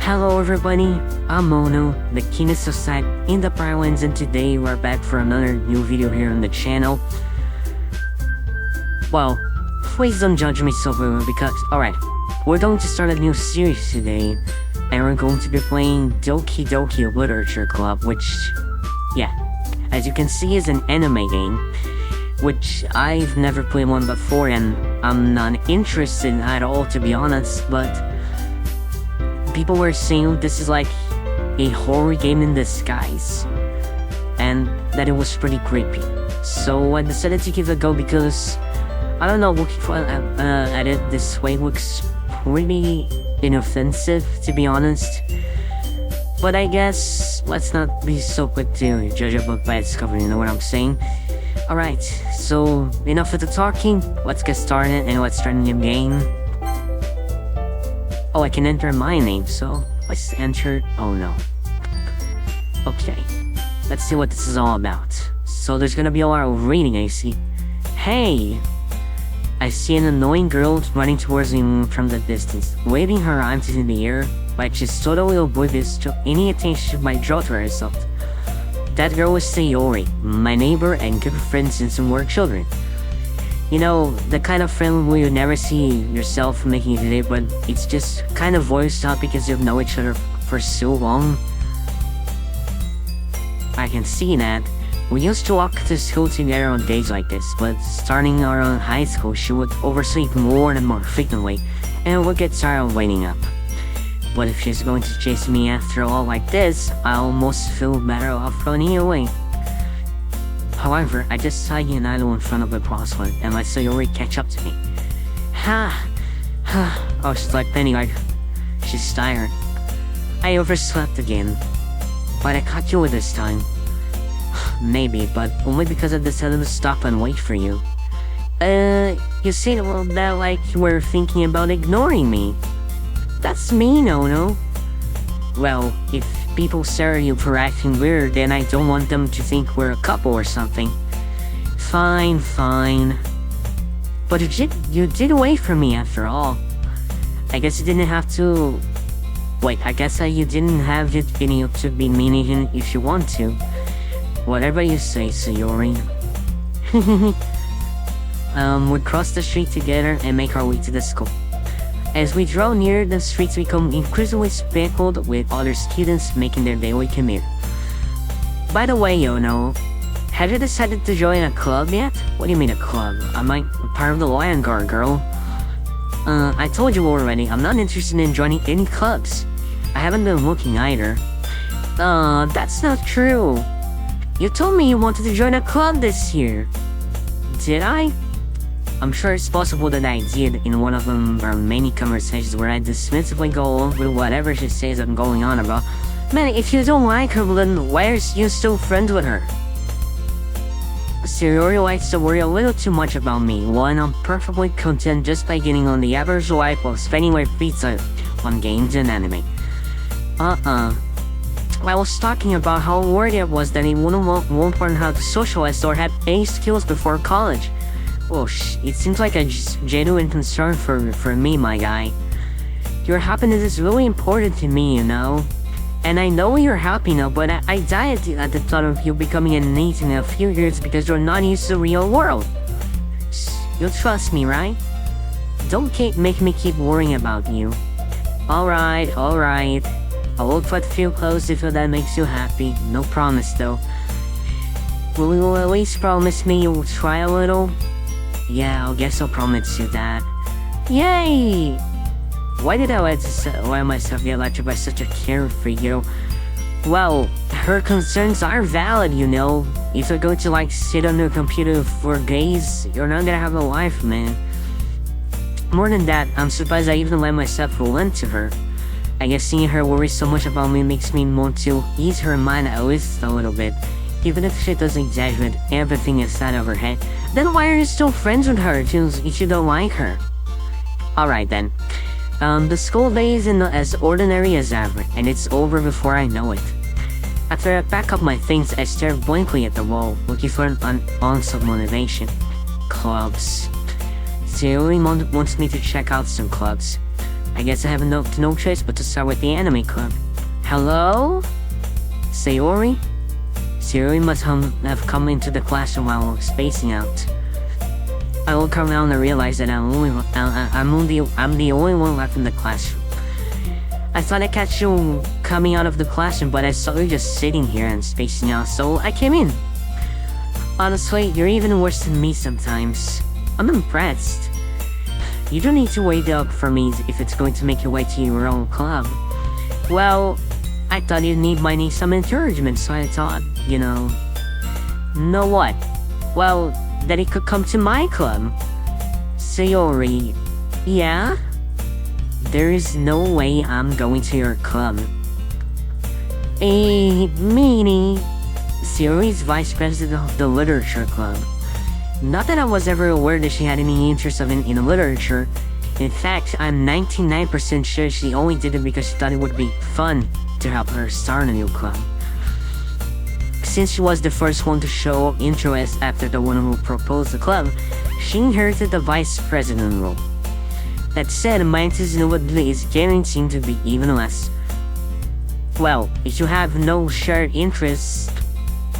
Hello everybody, I'm Mono, the keenest of sight in the Pylons, and today we're back for another new video here on the channel. Well, please don't judge me so very because, alright, we're going to start a new series today, and we're going to be playing Doki Literature Club, which, yeah, as you can see is an anime game, which I've never played one before and I'm not interested at all, to be honest, but people were saying this is like a horror game in disguise, and that it was pretty creepy. So I decided to give it a go because, I don't know, looking at it this way looks pretty inoffensive, to be honest. But I guess, let's not be so quick to judge a book by its cover, you know what I'm saying? Alright, so enough with the talking, let's get started and let's start a new game. Oh, I can enter my name, so let's enter. Oh no. Okay, let's see what this is all about. So there's gonna be a lot of reading, I see. Hey! I see an annoying girl running towards me from the distance, waving her arms in the air like she's totally oblivious to any attention might draw to herself. That girl was Sayori, my neighbor and good friend since we were children. You know, the kind of friend where you never see yourself making it today, but it's just kind of voiced out because you've known each other for so long. I can see that. We used to walk to school together on days like this, but starting around high school, she would oversleep more and more frequently, and would get tired of waiting up. But if she's going to chase me after all like this, I almost feel better off running away. However, I just saw you and idle in front of a crossroad and let Sayori catch up to me. Oh, she's like Penny, like she's tired. I overslept again. But I caught you this time. Maybe, but only because I decided to stop and wait for you. You said that like you were thinking about ignoring me. That's me, no. Well, if people stare at you for acting weird, then I don't want them to think we're a couple or something. Fine. But you did wait for me after all. I guess you didn't have to... Wait, I guess you didn't have it in you to be mean even if you want to. Whatever you say, Sayori. We cross the street together and make our way to the school. As we draw near, the streets become increasingly speckled with other students making their daily commute. By the way, Yono, have you decided to join a club yet? What do you mean a club? I'm like part of the Lion Guard, girl. I told you already, I'm not interested in joining any clubs. I haven't been looking either. That's not true. You told me you wanted to join a club this year. Did I? I'm sure it's possible that I did in one of our many conversations where I dismissively go on with whatever she says I'm going on about. Man, if you don't like her, then why are you still friends with her? Sayori likes to worry a little too much about me, while I'm perfectly content just by getting on the average life while spending my free time on games and anime. I was talking about how worried I was that he won't learn how to socialize or have any skills before college. Oh, it seems like a genuine concern for me, my guy. Your happiness is really important to me, you know. And I know you're happy now, but I die at the thought of you becoming a NEET in a few years because you're not used to the real world. You trust me, right? Don't make me keep worrying about you. Alright. I will put few clothes if that makes you happy. No promise, though. Will you at least promise me you'll try a little? Yeah, I guess I'll promise you that. Yay! Why did I let myself get lectured by such a carefree girl? Well, her concerns are valid, you know. If you're going to like sit on your computer for days, you're not gonna have a life, man. More than that, I'm surprised I even let myself relent to her. I guess seeing her worry so much about me makes me want to ease her mind at least a little bit. Even if she doesn't exaggerate everything inside of her head, then why are you still friends with her if you don't like her? Alright then. The school day is as ordinary as ever, and it's over before I know it. After I pack up my things, I stare blankly at the wall, looking for an ounce of motivation. Clubs. Sayori wants me to check out some clubs. I guess I have no choice but to start with the anime club. Hello? Sayori? Sayori must have come into the classroom while I was spacing out. I look around and realize that I'm the only one left in the classroom. I thought I catch you coming out of the classroom, but I saw you just sitting here and spacing out, so I came in. Honestly, you're even worse than me sometimes. I'm impressed. You don't need to wait up for me if it's going to make your way to your own club. Well, I thought might need some encouragement, so I thought, know what? Well, that he could come to my club. Sayori, yeah? There is no way I'm going to your club. Meanie. Sayori's vice president of the literature club. Not that I was ever aware that she had any interest in literature. In fact, I'm 99% sure she only did it because she thought it would be fun to help her start a new club. Since she was the first one to show interest after the one who proposed the club, she inherited the vice president role. That said, my enthusiasm is guaranteed to be even less. Well, if you have no shared interests,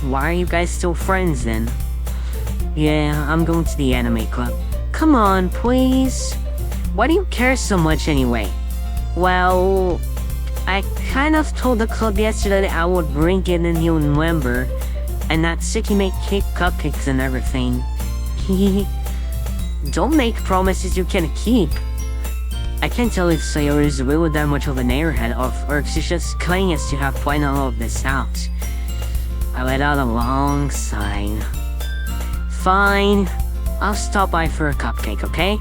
why are you guys still friends then? Yeah, I'm going to the anime club. Come on, please. Why do you care so much anyway? Well, I kind of told the club yesterday that I would bring in a new member, and that Suki make cupcakes and everything. Don't make promises you can't keep. I can't tell if Sayori is really that much of an airhead or if she's just claiming us to have planned all of this out. I let out a long sigh. Fine, I'll stop by for a cupcake, okay?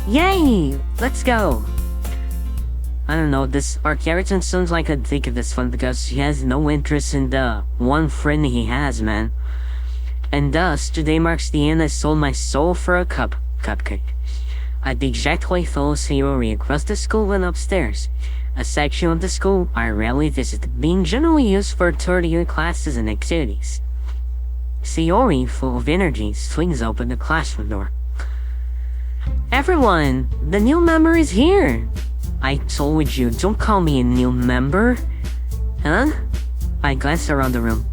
Yay! Let's go! I don't know, our character sounds like I'd think of this one because he has no interest in the one friend he has, man. And thus, today marks the end I sold my soul for a cupcake. I'd exactly follow Sayori across the school and upstairs, a section of the school I rarely visit, being generally used for third-year classes and activities. Sayori, full of energy, swings open the classroom door. Everyone, the new member is here! I told you, don't call me a new member. Huh? I glanced around the room.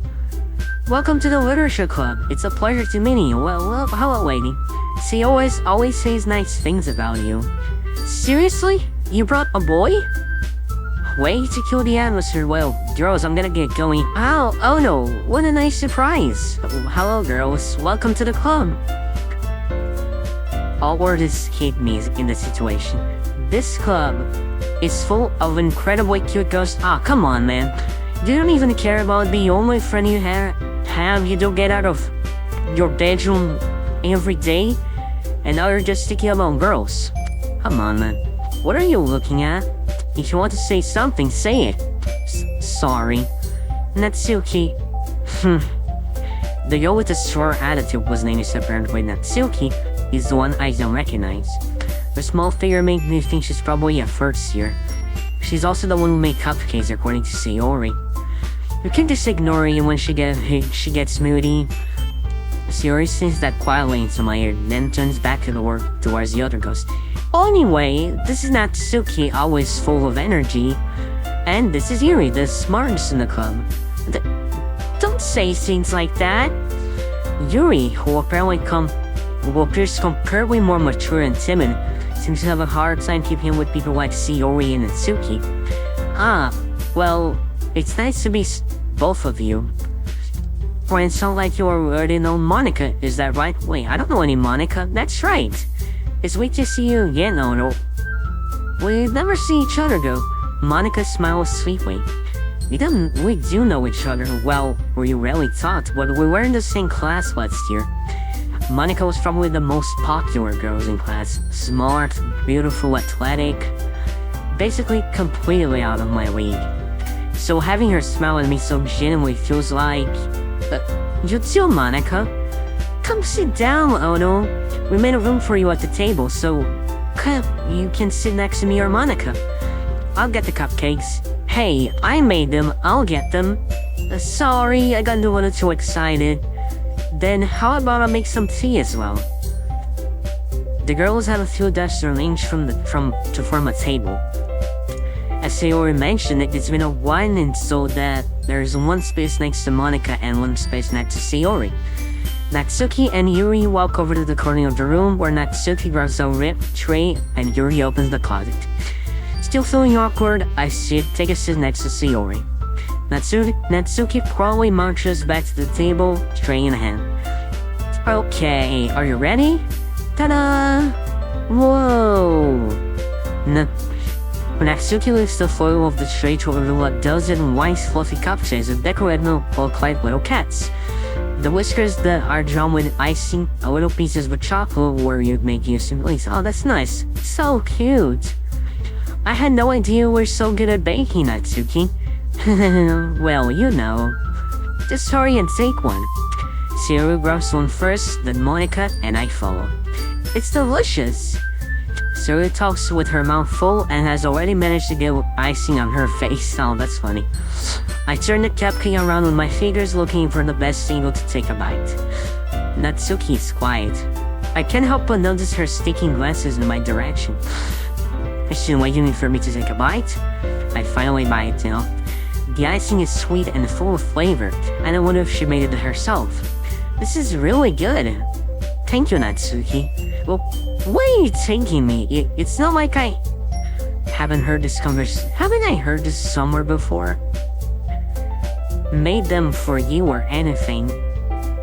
Welcome to the literature club. It's a pleasure to meet you. Well, hello, lady. She always says nice things about you. Seriously? You brought a boy? Way to kill the atmosphere. Well, girls, I'm gonna get going. Oh no, what a nice surprise. Hello, girls. Welcome to the club. All words escape me in this situation. This club is full of incredibly cute girls. Come on, man. You don't even care about the only friend you have you don't get out of your bedroom every day, and now you're just thinking about girls. Come on, man. What are you looking at? If you want to say something, say it. Sorry. Natsuki. The girl with the sore attitude was named apparently Natsuki is the one I don't recognize. Her small figure made me think she's probably a first year. She's also the one who made cupcakes according to Sayori. You can just ignore her when she gets moody. Sayori says that quietly into my ear, then turns back to the work towards the other ghost. Anyway, this is Natsuki, always full of energy. And this is Yuri, the smartest in the club. Don't say things like that. Yuri, who appears comparatively more mature and timid, seems to have a hard time keeping with people like Sayori and Natsuki. Well, it's nice to meet both of you. It sounds like you already know Monica, is that right? Wait, I don't know any Monica. That's right. It's sweet to see you again, Ono. We never see each other though. Monica smiles sweetly. We do know each other. Well, we rarely talked, but we were in the same class last year. Monica was probably the most popular girl in class. Smart, beautiful, athletic. Basically completely out of my league. So having her smile at me so genuinely feels like... you too, Monica. Come sit down, Ono. We made a room for you at the table, so... you can sit next to me or Monica. I'll get the cupcakes. Hey, I made them. I'll get them. Sorry, I got a little too excited. Then how about I make some tea as well? The girls have a few desks arranged to form a table. As Sayori mentioned, it's been a while, and so that there's one space next to Monica and one space next to Sayori. Natsuki and Yuri walk over to the corner of the room where Natsuki grabs a ripped tray and Yuri opens the closet. Still feeling awkward, I take a seat next to Sayori. Natsuki proudly marches back to the table, tray in hand. Okay, are you ready? Ta-da! Whoa! Natsuki lifts the foil of the tray to reveal a dozen white fluffy cupcakes with decorated look like little cats. The whiskers that are drawn with icing, little pieces of chocolate where you make use of lace. Oh, that's nice. So cute. I had no idea we're so good at baking, Natsuki. Well, you know. Just hurry and take one. Sayori grabs one first, then Monica, and I follow. It's delicious. Sayori talks with her mouth full and has already managed to get icing on her face. Oh, that's funny. I turn the cupcake around with my fingers looking for the best angle to take a bite. Natsuki is quiet. I can't help but notice her sticking glances in my direction. Is she waiting for me to take a bite? I finally bite, you know. The icing is sweet and full of flavor, and I wonder if she made it herself. This is really good. Thank you, Natsuki. Well, where are you taking me? It's not like I haven't heard this conversation. Haven't I heard this somewhere before? Made them for you or anything?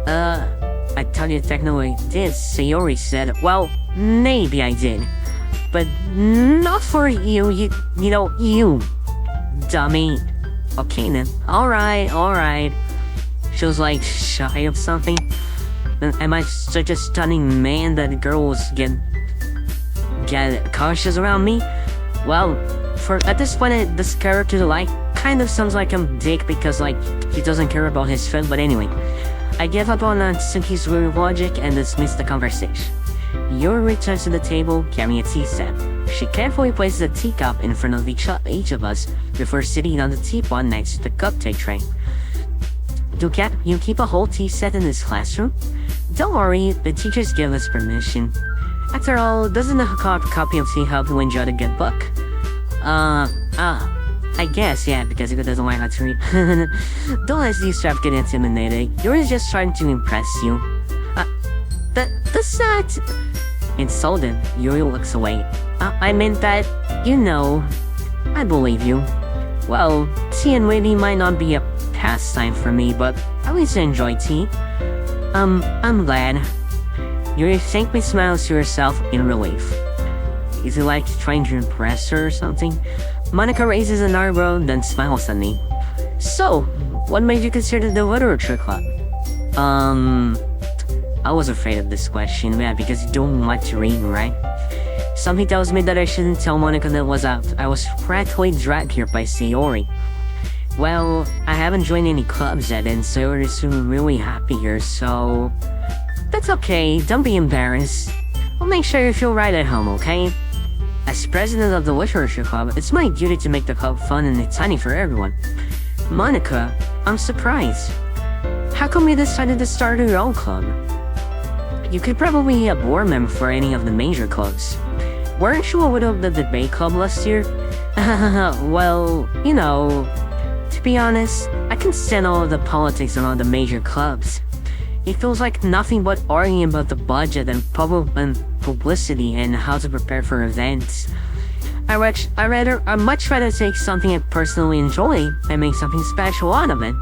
I thought you technically did, Sayori said. Well, maybe I did. But not for you, you know, you. Dummy. Okay then. Alright. She was like shy of something. Am I such a stunning man that girls get cautious around me? Well, at this point, this character like kind of sounds like a dick because like he doesn't care about his friend. But anyway, I give up on Natsuki's weird logic and dismiss the conversation. Yuri returns to the table carrying a tea set. She carefully places a teacup in front of each of us before sitting on the teapot next to the cupcake tray. You keep a whole tea set in this classroom? Don't worry, the teachers give us permission. After all, doesn't a copy of tea help you enjoy the good book? I guess, yeah, because it doesn't learn how to read. Don't let these straps get intimidated. Yuri's just trying to impress you. That's not... Insulted, Yuri looks away. I meant that, you know, I believe you. Well, tea and reading might not be a pastime for me, but I always enjoy tea. I'm glad. Yuri thankfully smiles to herself in relief. Is it like trying to impress her or something? Monica raises an eyebrow, then smiles at me. So, what made you consider the literature club? I was afraid of this question, yeah, because you don't like to read, right? Something tells me that I shouldn't tell Monica that I was practically dragged here by Sayori. Well, I haven't joined any clubs yet, and Sayori is really happy here, so... That's okay, don't be embarrassed. I'll make sure you feel right at home, okay? As president of the literature club, it's my duty to make the club fun and exciting for everyone. Monica, I'm surprised. How come you decided to start your own club? You could probably be a board member for any of the major clubs. Weren't you a of the debate club last year? Well, you know, to be honest, I can stand all of the politics around the major clubs. It feels like nothing but arguing about the budget and publicity and how to prepare for events. I'd much rather take something I personally enjoy and make something special out of it.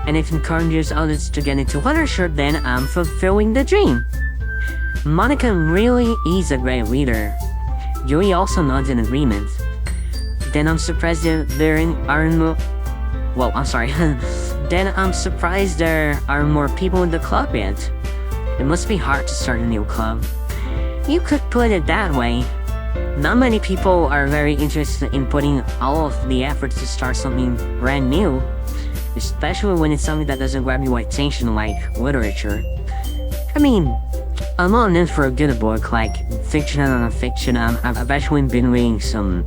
And if it encourages others to get into literature, then I'm fulfilling the dream. Monica really is a great reader. Yuri also nods in agreement. Then I'm surprised Then I'm surprised there are more people in the club yet. It must be hard to start a new club. You could put it that way. Not many people are very interested in putting all of the effort to start something brand new. Especially when it's something that doesn't grab your attention like literature. I mean, I'm all in for a good book like fiction and non-fiction. I've actually been reading some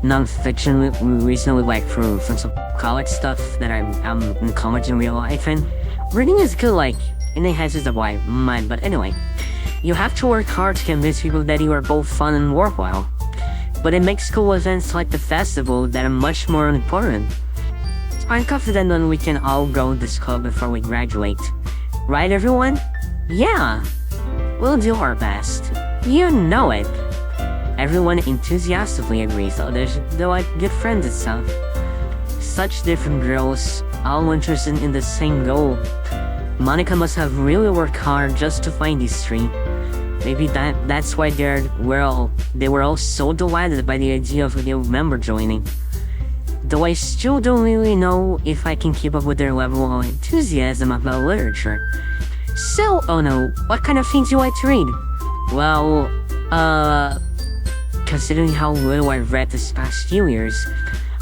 non-fiction recently, like from some college stuff that I'm in college in real life, and reading is good, like, and it has just a wide mind. But anyway, You have to work hard to convince people that you are both fun and worthwhile. But it makes cool events like the festival that are much more important. I'm confident that we can all grow this club before we graduate. Right, everyone? Yeah! We'll do our best. You know it! Everyone enthusiastically agrees, they're like good friends itself. Such different girls, all interested in the same goal. Monica must have really worked hard just to find these three. Maybe that's why they were all so delighted by the idea of a new member joining. Though I still don't really know if I can keep up with their level of enthusiasm about literature. So, oh no, what kind of things do you like to read? Well, considering how little I've read this past few years,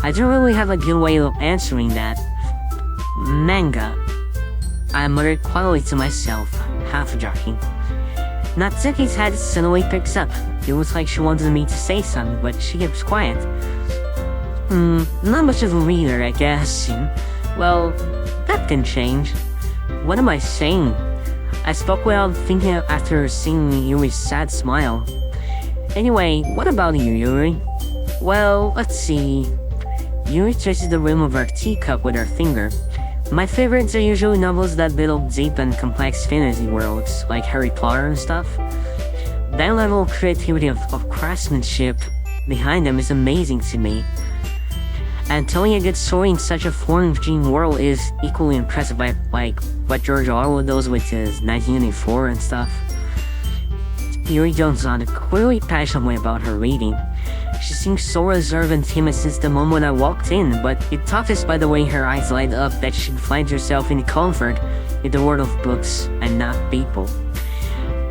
I don't really have a good way of answering that. Manga. I muttered quietly to myself, half joking. Natsuki's head suddenly picks up. It was like she wanted me to say something, but she keeps quiet. Not much of a reader, I guess. Well, that can change. What am I saying? I spoke without thinking after seeing Yuri's sad smile. Anyway, what about you, Yuri? Well, let's see. Yuri traces the rim of her teacup with her finger. My favorites are usually novels that build deep and complex fantasy worlds, like Harry Potter and stuff. That level of creativity of craftsmanship behind them is amazing to me. And telling a good story in such a foreign world is equally impressive, like what George Orwell does with his 1984 and stuff. Yuri Jones sounded clearly passionate about her reading. She seemed so reserved and timid since the moment I walked in, but it toughest by the way her eyes light up that she finds herself in comfort in the world of books and not people.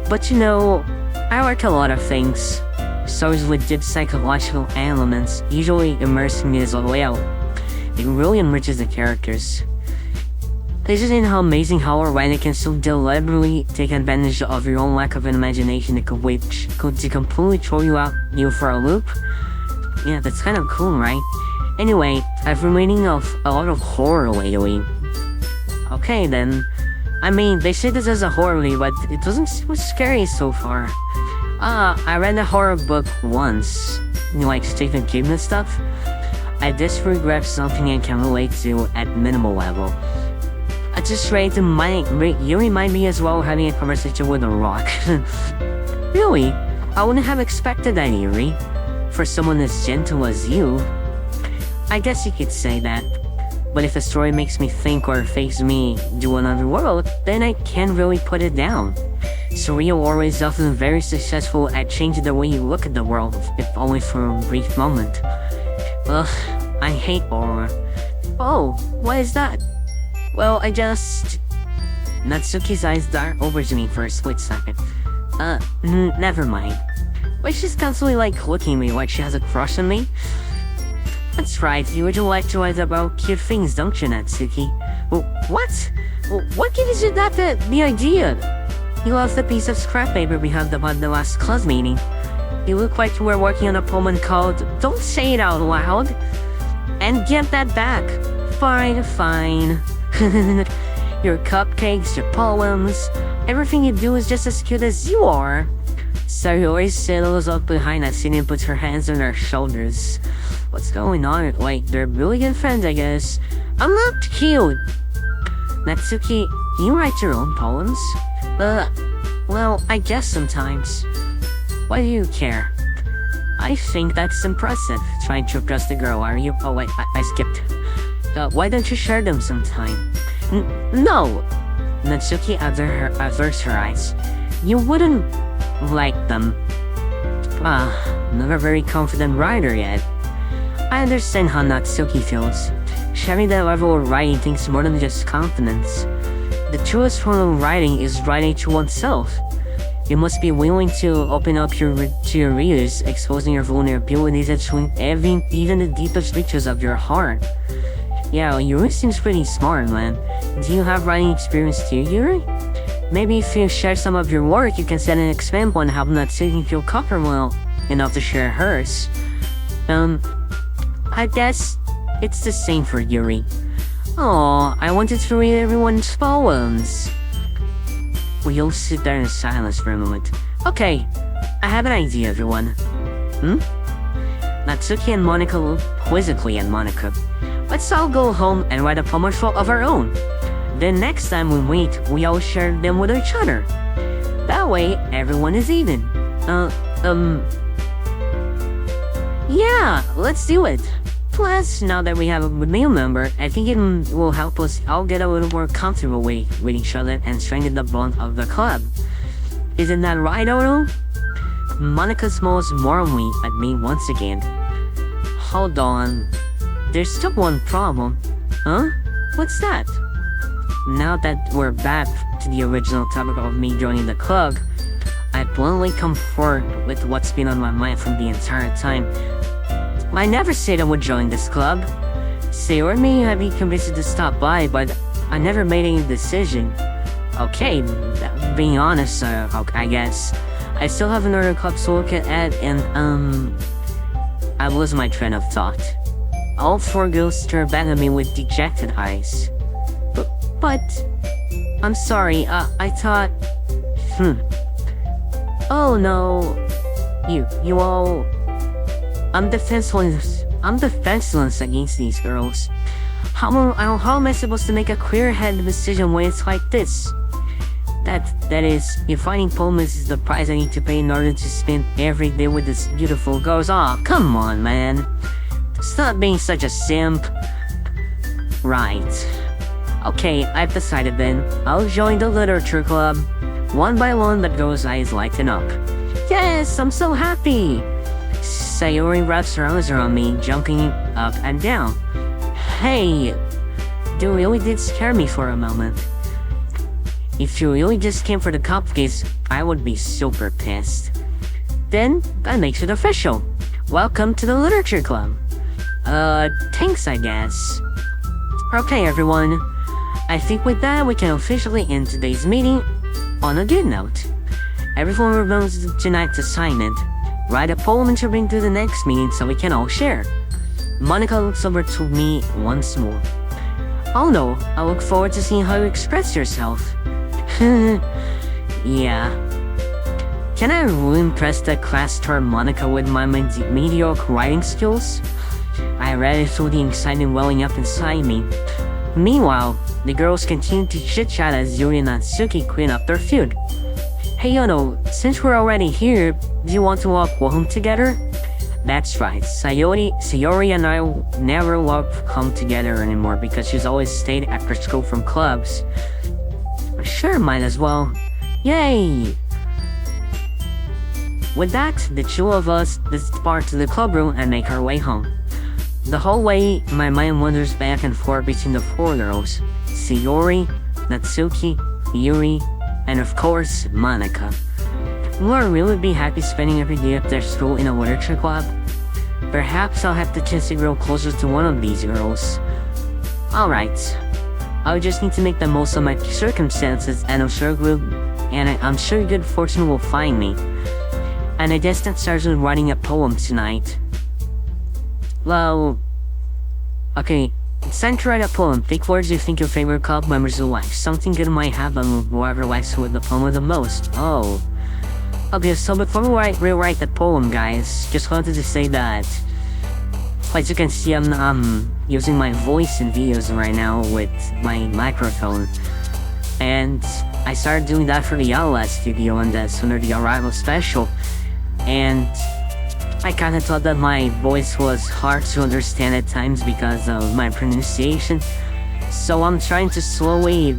But you know, I like a lot of things. Stories with deep psychological elements usually immerse me as well. It really enriches the characters. This is in how amazing how a writer can so deliberately take advantage of your own lack of an imagination that could completely throw you for a loop. Yeah, that's kind of cool, right? Anyway, I've been reading a lot of horror lately. Okay then. I mean, they say this is a horror movie, but it doesn't seem scary so far. I read a horror book once. Like Stephen King and stuff. I desperately grabbed something I can relate to at minimal level. I just read you remind me as well of having a conversation with a rock. Really? I wouldn't have expected that, Yuri. For someone as gentle as you. I guess you could say that. But if a story makes me think or makes me do another world, then I can't really put it down. Surreal horror is often very successful at changing the way you look at the world, if only for a brief moment. Ugh, I hate horror. Oh, what is that? Well, Natsuki's eyes dart over to me for a split second. Never mind. Why she's constantly looking at me like she has a crush on me? That's right, you would like to write about cute things, don't you, Natsuki? What? What gives you the idea? You left the piece of scrap paper we had about the last class meeting. You look like you were working on a poem called Don't Say It Out Loud. And get that back. Fine. Your cupcakes, your poems, everything you do is just as cute as you are. Sayori settles up behind Natsuki and puts her hands on her shoulders. What's going on? They're really good friends, I guess. I'm not cute. Natsuki, you write your own poems? Well, I guess sometimes. Why do you care? I think that's impressive. Trying to impress the girl, are you? Oh wait, I skipped. Why don't you share them sometime? No! Natsuki averts her eyes. You wouldn't like them. Not a very confident writer yet. I understand how Natsuki feels. Sharing that level of writing takes more than just confidence. The truest form of writing is writing to oneself. You must be willing to open up to your readers, exposing your vulnerabilities and even the deepest reaches of your heart. Yeah, Yuri seems pretty smart, man. Do you have writing experience too, Yuri? Maybe if you share some of your work, you can set an example on how Natsuki feel comfortable enough to share hers. I guess it's the same for Yuri. Oh, I wanted to read everyone's poems. We all sit there in silence for a moment. Okay, I have an idea, everyone. Natsuki and Monica, Quizzically and Monica. Let's all go home and write a poem of our own. Then next time we meet, we all share them with each other. That way, everyone is even. Yeah, let's do it. Plus, now that we have a new member, I think it will help us all get a little more comfortable with each other and strengthen the bond of the club. Isn't that right, Oro? Monica smiles warmly at me once again. Hold on. There's still one problem. Huh? What's that? Now that we're back to the original topic of me joining the club, I bluntly come forward with what's been on my mind from the entire time. I never said I would join this club. Sayori may have been convinced to stop by, but I never made any decision. Okay, being honest, I guess. I still have another club to look at, and I lost my train of thought. All four girls stare back at me with dejected eyes. But I'm sorry, I thought... Oh no, you all... I'm defenseless against these girls. How am I supposed to make a clear-headed decision when it's like this? That is, if finding poems is the price I need to pay in order to spend every day with these beautiful girls. Aw, come on, man. Stop being such a simp. Right. Okay, I've decided then. I'll join the literature club. One by one, the girls' eyes lighten up. Yes, I'm so happy! Sayori wraps her arms around me, jumping up and down. Hey, you really did scare me for a moment. If you really just came for the cupcakes, I would be super pissed. Then, that makes it official. Welcome to the literature club. Thanks, I guess. Okay, everyone. I think with that, we can officially end today's meeting on a good note. Everyone remembers tonight's assignment. Write a poem and to bring to the next meeting so we can all share. Monica looks over to me once more. Oh no, I look forward to seeing how you express yourself. Yeah. Can I really impress that class term Monica with my mediocre writing skills? I read it through the excitement welling up inside me. Meanwhile, the girls continue to chit-chat as Yuri and Natsuki clean up their food. Hey Yono, since we're already here, do you want to walk home together? That's right, Sayori and I never walk home together anymore because she's always stayed after school from clubs. Sure, might as well. Yay! With that, the two of us depart to the club room and make our way home. The whole way, my mind wanders back and forth between the four girls. Sayori, Natsuki, Yuri, and of course, Monica. Will I really be happy spending every day at their school in a literature club? Perhaps I'll have the chance to grow closer to one of these girls. Alright. I'll just need to make the most of my circumstances and I'm sure good fortune will find me. And I guess that starts with writing a poem tonight. Well... Okay, it's time to write a poem. Pick words you think your favorite club members will like. Something good might happen with whoever likes with the poem the most. Oh. Okay, so before we rewrite the poem, guys, just wanted to say that, as you can see, I'm using my voice in videos right now with my microphone, and I started doing that for the last video and the Sooner the Arrival special, and I kinda thought that my voice was hard to understand at times because of my pronunciation, so I'm trying to slowly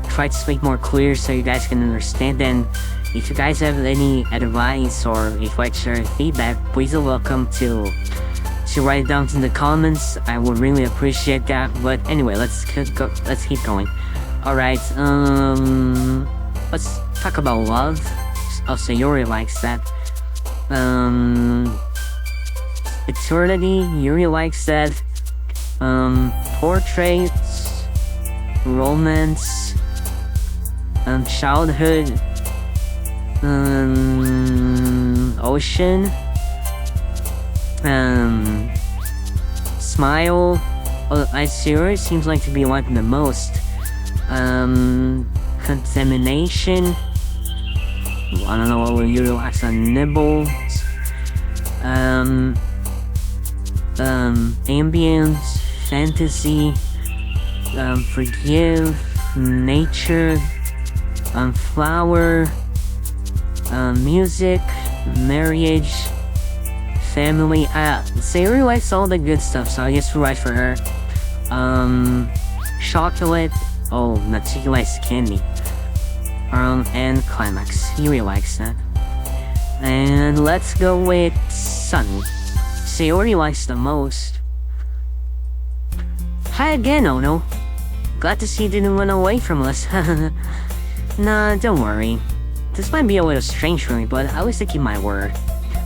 try to speak more clear so you guys can understand. And if you guys have any advice or if you like share feedback, please are welcome to write it down in the comments. I would really appreciate that. But anyway, let's keep going. Alright, let's talk about love. Oh, Sayori likes that. Eternity, Yuri likes that. Portraits, romance, childhood, ocean, smile. Sayori seems like to be liking the most. Contamination, I don't know what will you relax on nibbles. Um, ambience, fantasy, forgive, nature, flower, music, marriage, family. Sayori likes all the good stuff, so I guess we write for her. Chocolate. Oh, Natsuki likes candy. And climax. He really likes that. And let's go with sun. Sayori likes the most. Hi again, Ono. Glad to see you didn't run away from us. Nah, don't worry. This might be a little strange for me, but I was to keep my word.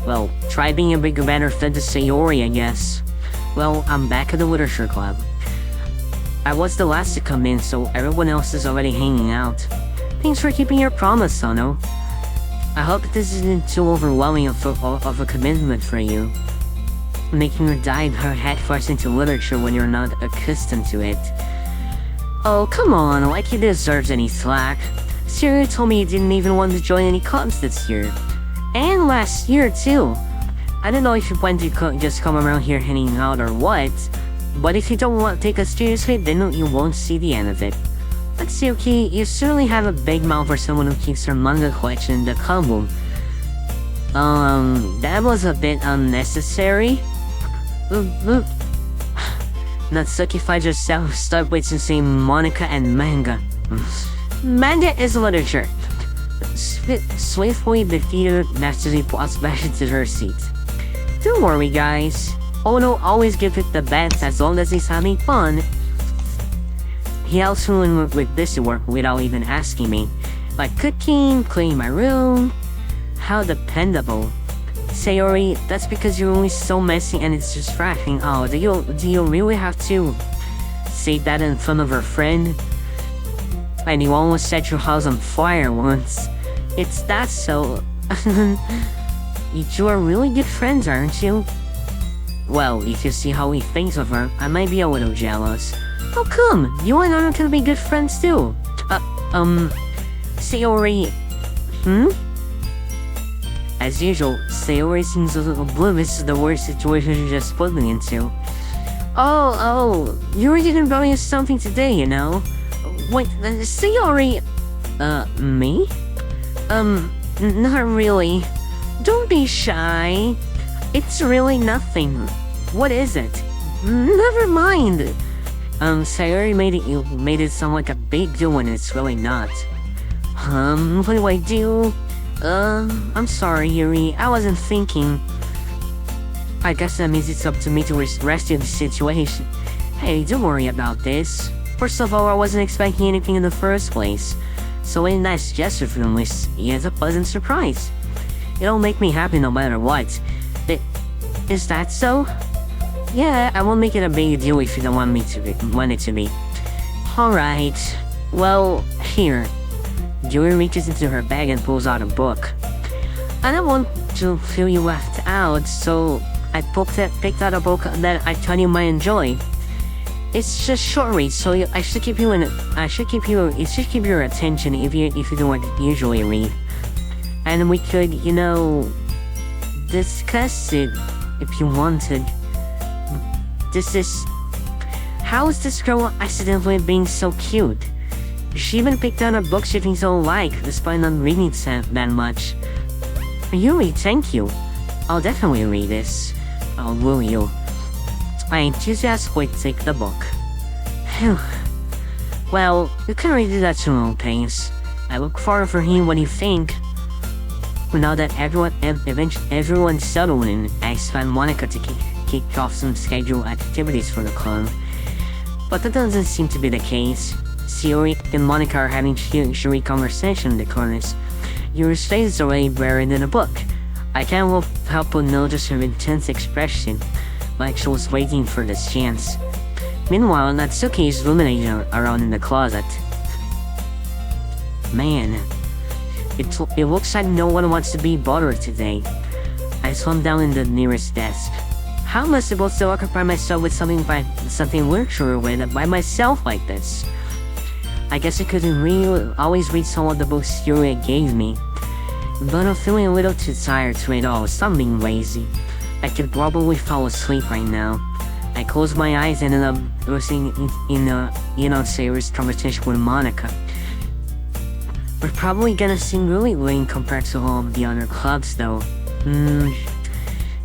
Well, try being a bigger better fit to Sayori, I guess. Well, I'm back at the literature club. I was the last to come in, so everyone else is already hanging out. Thanks for keeping your promise, Ono. I hope this isn't too overwhelming of a commitment for you. Making her dive her head first into literature when you're not accustomed to it. Oh, come on, like he deserves any slack. Sayori told me you didn't even want to join any clubs this year. And last year, too. I don't know if you plan to just come around here hanging out or what, but if you don't want to take us seriously, then you won't see the end of it. But Tsuki, you certainly have a big mouth for someone who keeps her manga collection in the club room. That was a bit unnecessary. Natsuki finds herself stuck between saying Monica and manga. Manga is literature. Swiftly defeated, Natsuki plops back into her seat. Don't worry, guys. Ono always gives it the best as long as he's having fun. He helps me with this work without even asking me. Like cooking, cleaning my room. How dependable. Sayori, that's because you're only so messy and it's distracting. Oh, do you really have to say that in front of her friend? And you almost set your house on fire once. It's that so... You two are really good friends, aren't you? Well, if you see how he thinks of her, I might be a little jealous. How come? You and I can be good friends too. Sayori... As usual, Sayori seems a little oblivious to the worst situation she just put me into. Oh, you were thinking about something today, you know? Wait, Sayori... me? Not really. Don't be shy. It's really nothing. What is it? Never mind. Sayori made it sound like a big deal when it's really not. What do I do? I'm sorry, Yuri. I wasn't thinking. I guess that means it's up to me to rescue the situation. Hey, don't worry about this. First of all, I wasn't expecting anything in the first place. So a nice gesture from this is a pleasant surprise. It'll make me happy no matter what. Is that so? Yeah, I won't make it a big deal if you don't want it to be. Alright. Well, here. Yuri reaches into her bag and pulls out a book. I don't want to feel you left out, so I picked out a book that I thought you might enjoy. It's just short read, so it should keep your attention if you don't usually read. And we could, discuss it if you wanted. How is this girl accidentally being so cute? She even picked out a book she thinks I'll like, despite not reading that much. Yuri, thank you. I'll definitely read this. Oh, will you? I enthusiastically take the book. Phew. Well, you can read it at your own pace. I look forward for hearing what you think. Now that everyone's settled in, I expect Monica to kick off some scheduled activities for the club. But that doesn't seem to be the case. Sayori and Monica are having cheery conversation in the corners. Yuri's face is already buried in a book. I can't help but notice her intense expression, like she was waiting for this chance. Meanwhile, Natsuki is ruminating around in the closet. Man, it looks like no one wants to be bothered today. I slumped down in the nearest desk. How am I supposed to occupy myself with something literature by myself like this? I guess I couldn't always read some of the books Yuri gave me. but I'm feeling a little too tired to read all. Stop being lazy. I could probably fall asleep right now. I closed my eyes and ended up losing in a serious conversation with Monica. We're probably gonna seem really lame compared to all of the other clubs though.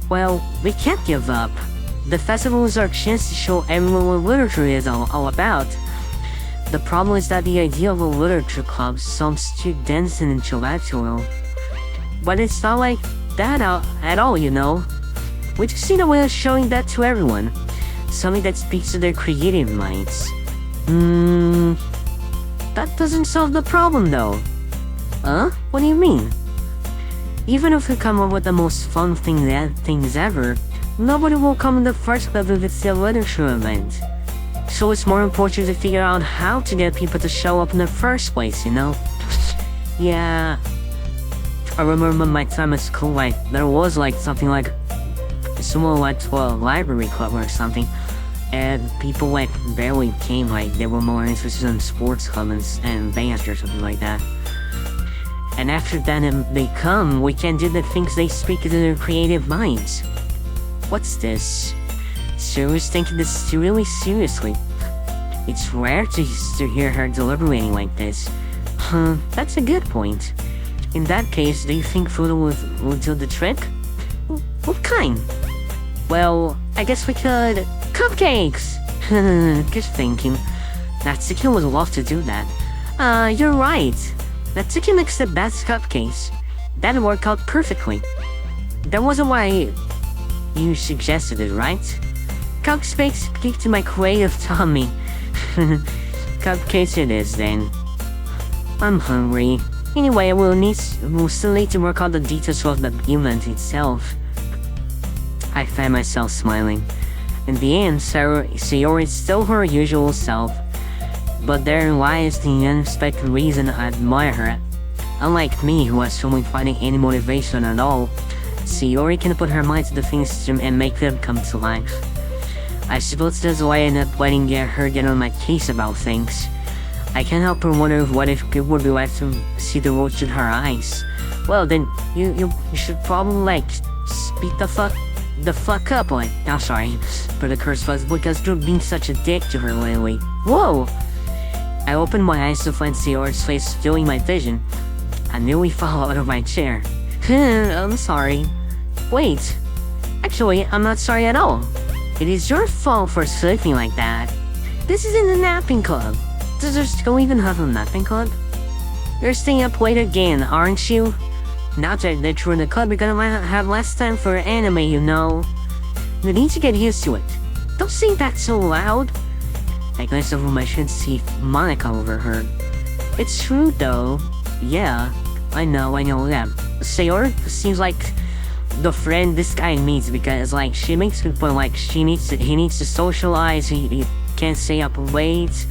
Well, we can't give up. The festival is our chance to show everyone what literature is all about. The problem is that the idea of a literature club sounds too dense and intellectual. But it's not like that at all, you know? We just need a way of showing that to everyone. Something that speaks to their creative minds. That doesn't solve the problem though. Huh? What do you mean? Even if we come up with the most fun things ever, nobody will come in the first place if it's a literature event. So it's more important to figure out how to get people to show up in the first place, you know? Yeah. I remember my time at school, there was something like someone went to a library club or something, and people barely came, they were more interested in sports clubs and bands or something like that. And after that they come, we can do the things they speak to their creative minds. What's this? Sarah's taking this really seriously. It's rare to hear her deliberating like this. That's a good point. In that case, do you think food will do the trick? What kind? Well, I guess we could... Cupcakes! Just thinking. Natsuki would love to do that. You're right. Natsuki makes the best cupcakes. That'd work out perfectly. That wasn't why you suggested it, right? Cupcakes speak to my creative tummy. Cupcakes it is then. I'm hungry. Anyway, we'll still need to work out the details of the event itself. I found myself smiling. In the end, Sayori is still her usual self. But therein lies the unexpected reason I admire her. Unlike me, who has trouble finding any motivation at all, Sayori can put her mind to the things and make them come to life. I suppose that's why I ended up letting her get on my case about things. I can't help but wonder what if it would be like to see the world through her eyes. Well then, you should probably speak the fuck up, I'm sorry for the curse words, because you're being such a dick to her lately. Whoa! I opened my eyes to find Sayori's face filling my vision. I nearly fell out of my chair. I'm sorry. Wait. Actually, I'm not sorry at all. It is your fault for sleeping like that. This isn't a napping club. Does there still even have a napping club? You're staying up late again, aren't you? Now that you're in the club, you're gonna have less time for anime, you know. You need to get used to it. Don't say that so loud. I glanced over my shoulder to see Monica overheard. It's true though. Yeah, I know that. Sayori seems like the friend this guy needs, because she makes me feel like he needs to socialize, he can't stay up late.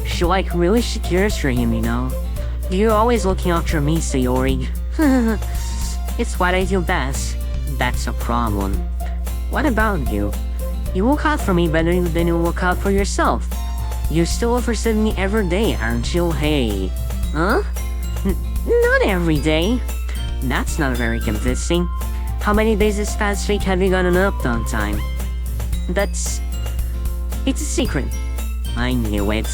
She really cares for him, you know. You're always looking after me, Sayori. It's what I do best. That's a problem. What about you? You look out for me better than you look out for yourself. You still oversee me every day, aren't you? Hey. Huh? Not every day. That's not very convincing. How many days this past week have you gotten up on time? It's a secret. I knew it.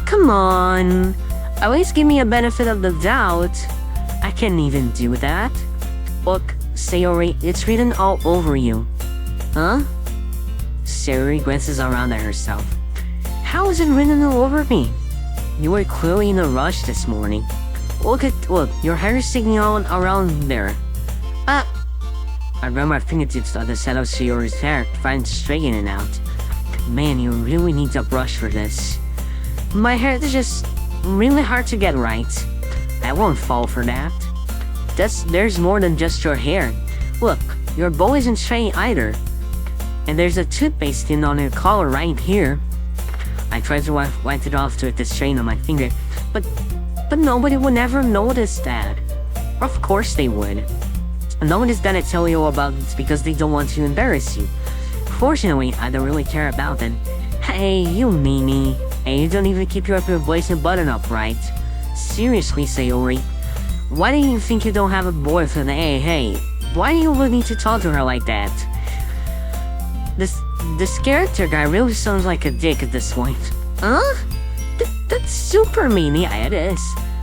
Come on. At least give me a benefit of the doubt. I can't even do that. Look, Sayori, it's written all over you. Huh? Sayori glances around at herself. How is it written all over me? You were clearly in a rush this morning. Look, your hair is sticking all around there. I ran my fingertips on the set of Sayori's hair, trying to straighten it out. Man, you really need a brush for this. My hair is just really hard to get right. I won't fall for that. There's more than just your hair. Look, your bowl isn't straight either. And there's a toothpaste stain on your collar right here. I tried to wipe it off with the strain on my finger, but nobody would ever notice that. Of course they would. No one is gonna tell you about it because they don't want to embarrass you. Fortunately, I don't really care about it. Hey, you Mimi. And you don't even keep your bracelet button up right. Seriously, Sayori. Why do you think you don't have a boyfriend? Hey, why do you need to talk to her like that? This character guy really sounds like a dick at this point. Huh? That's super mean. Yeah, it is.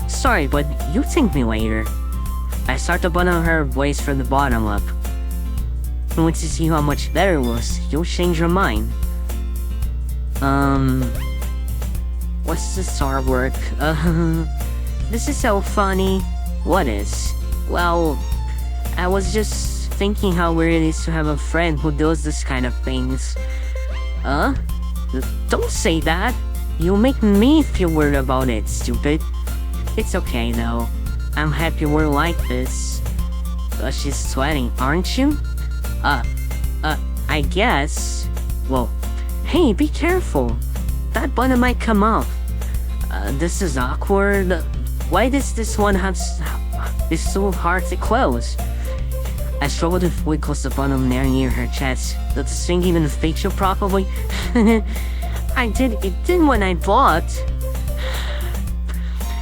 Sorry, but you thank me later. I start to button her voice from the bottom up. And once you see how much better it was, you'll change your mind. What's this artwork? This is so funny. What is? Well, I was just thinking how weird it is to have a friend who does this kind of things. Don't say that. You'll make me feel weird about it, stupid. It's okay though. I'm happy we're like this. She's sweating, aren't you? I guess. Well, hey, be careful. That button might come off. This is awkward. Why does this one have is so hard to close? I struggled to fully close the button near her chest. Does this thing even fit you properly? It did when I bought.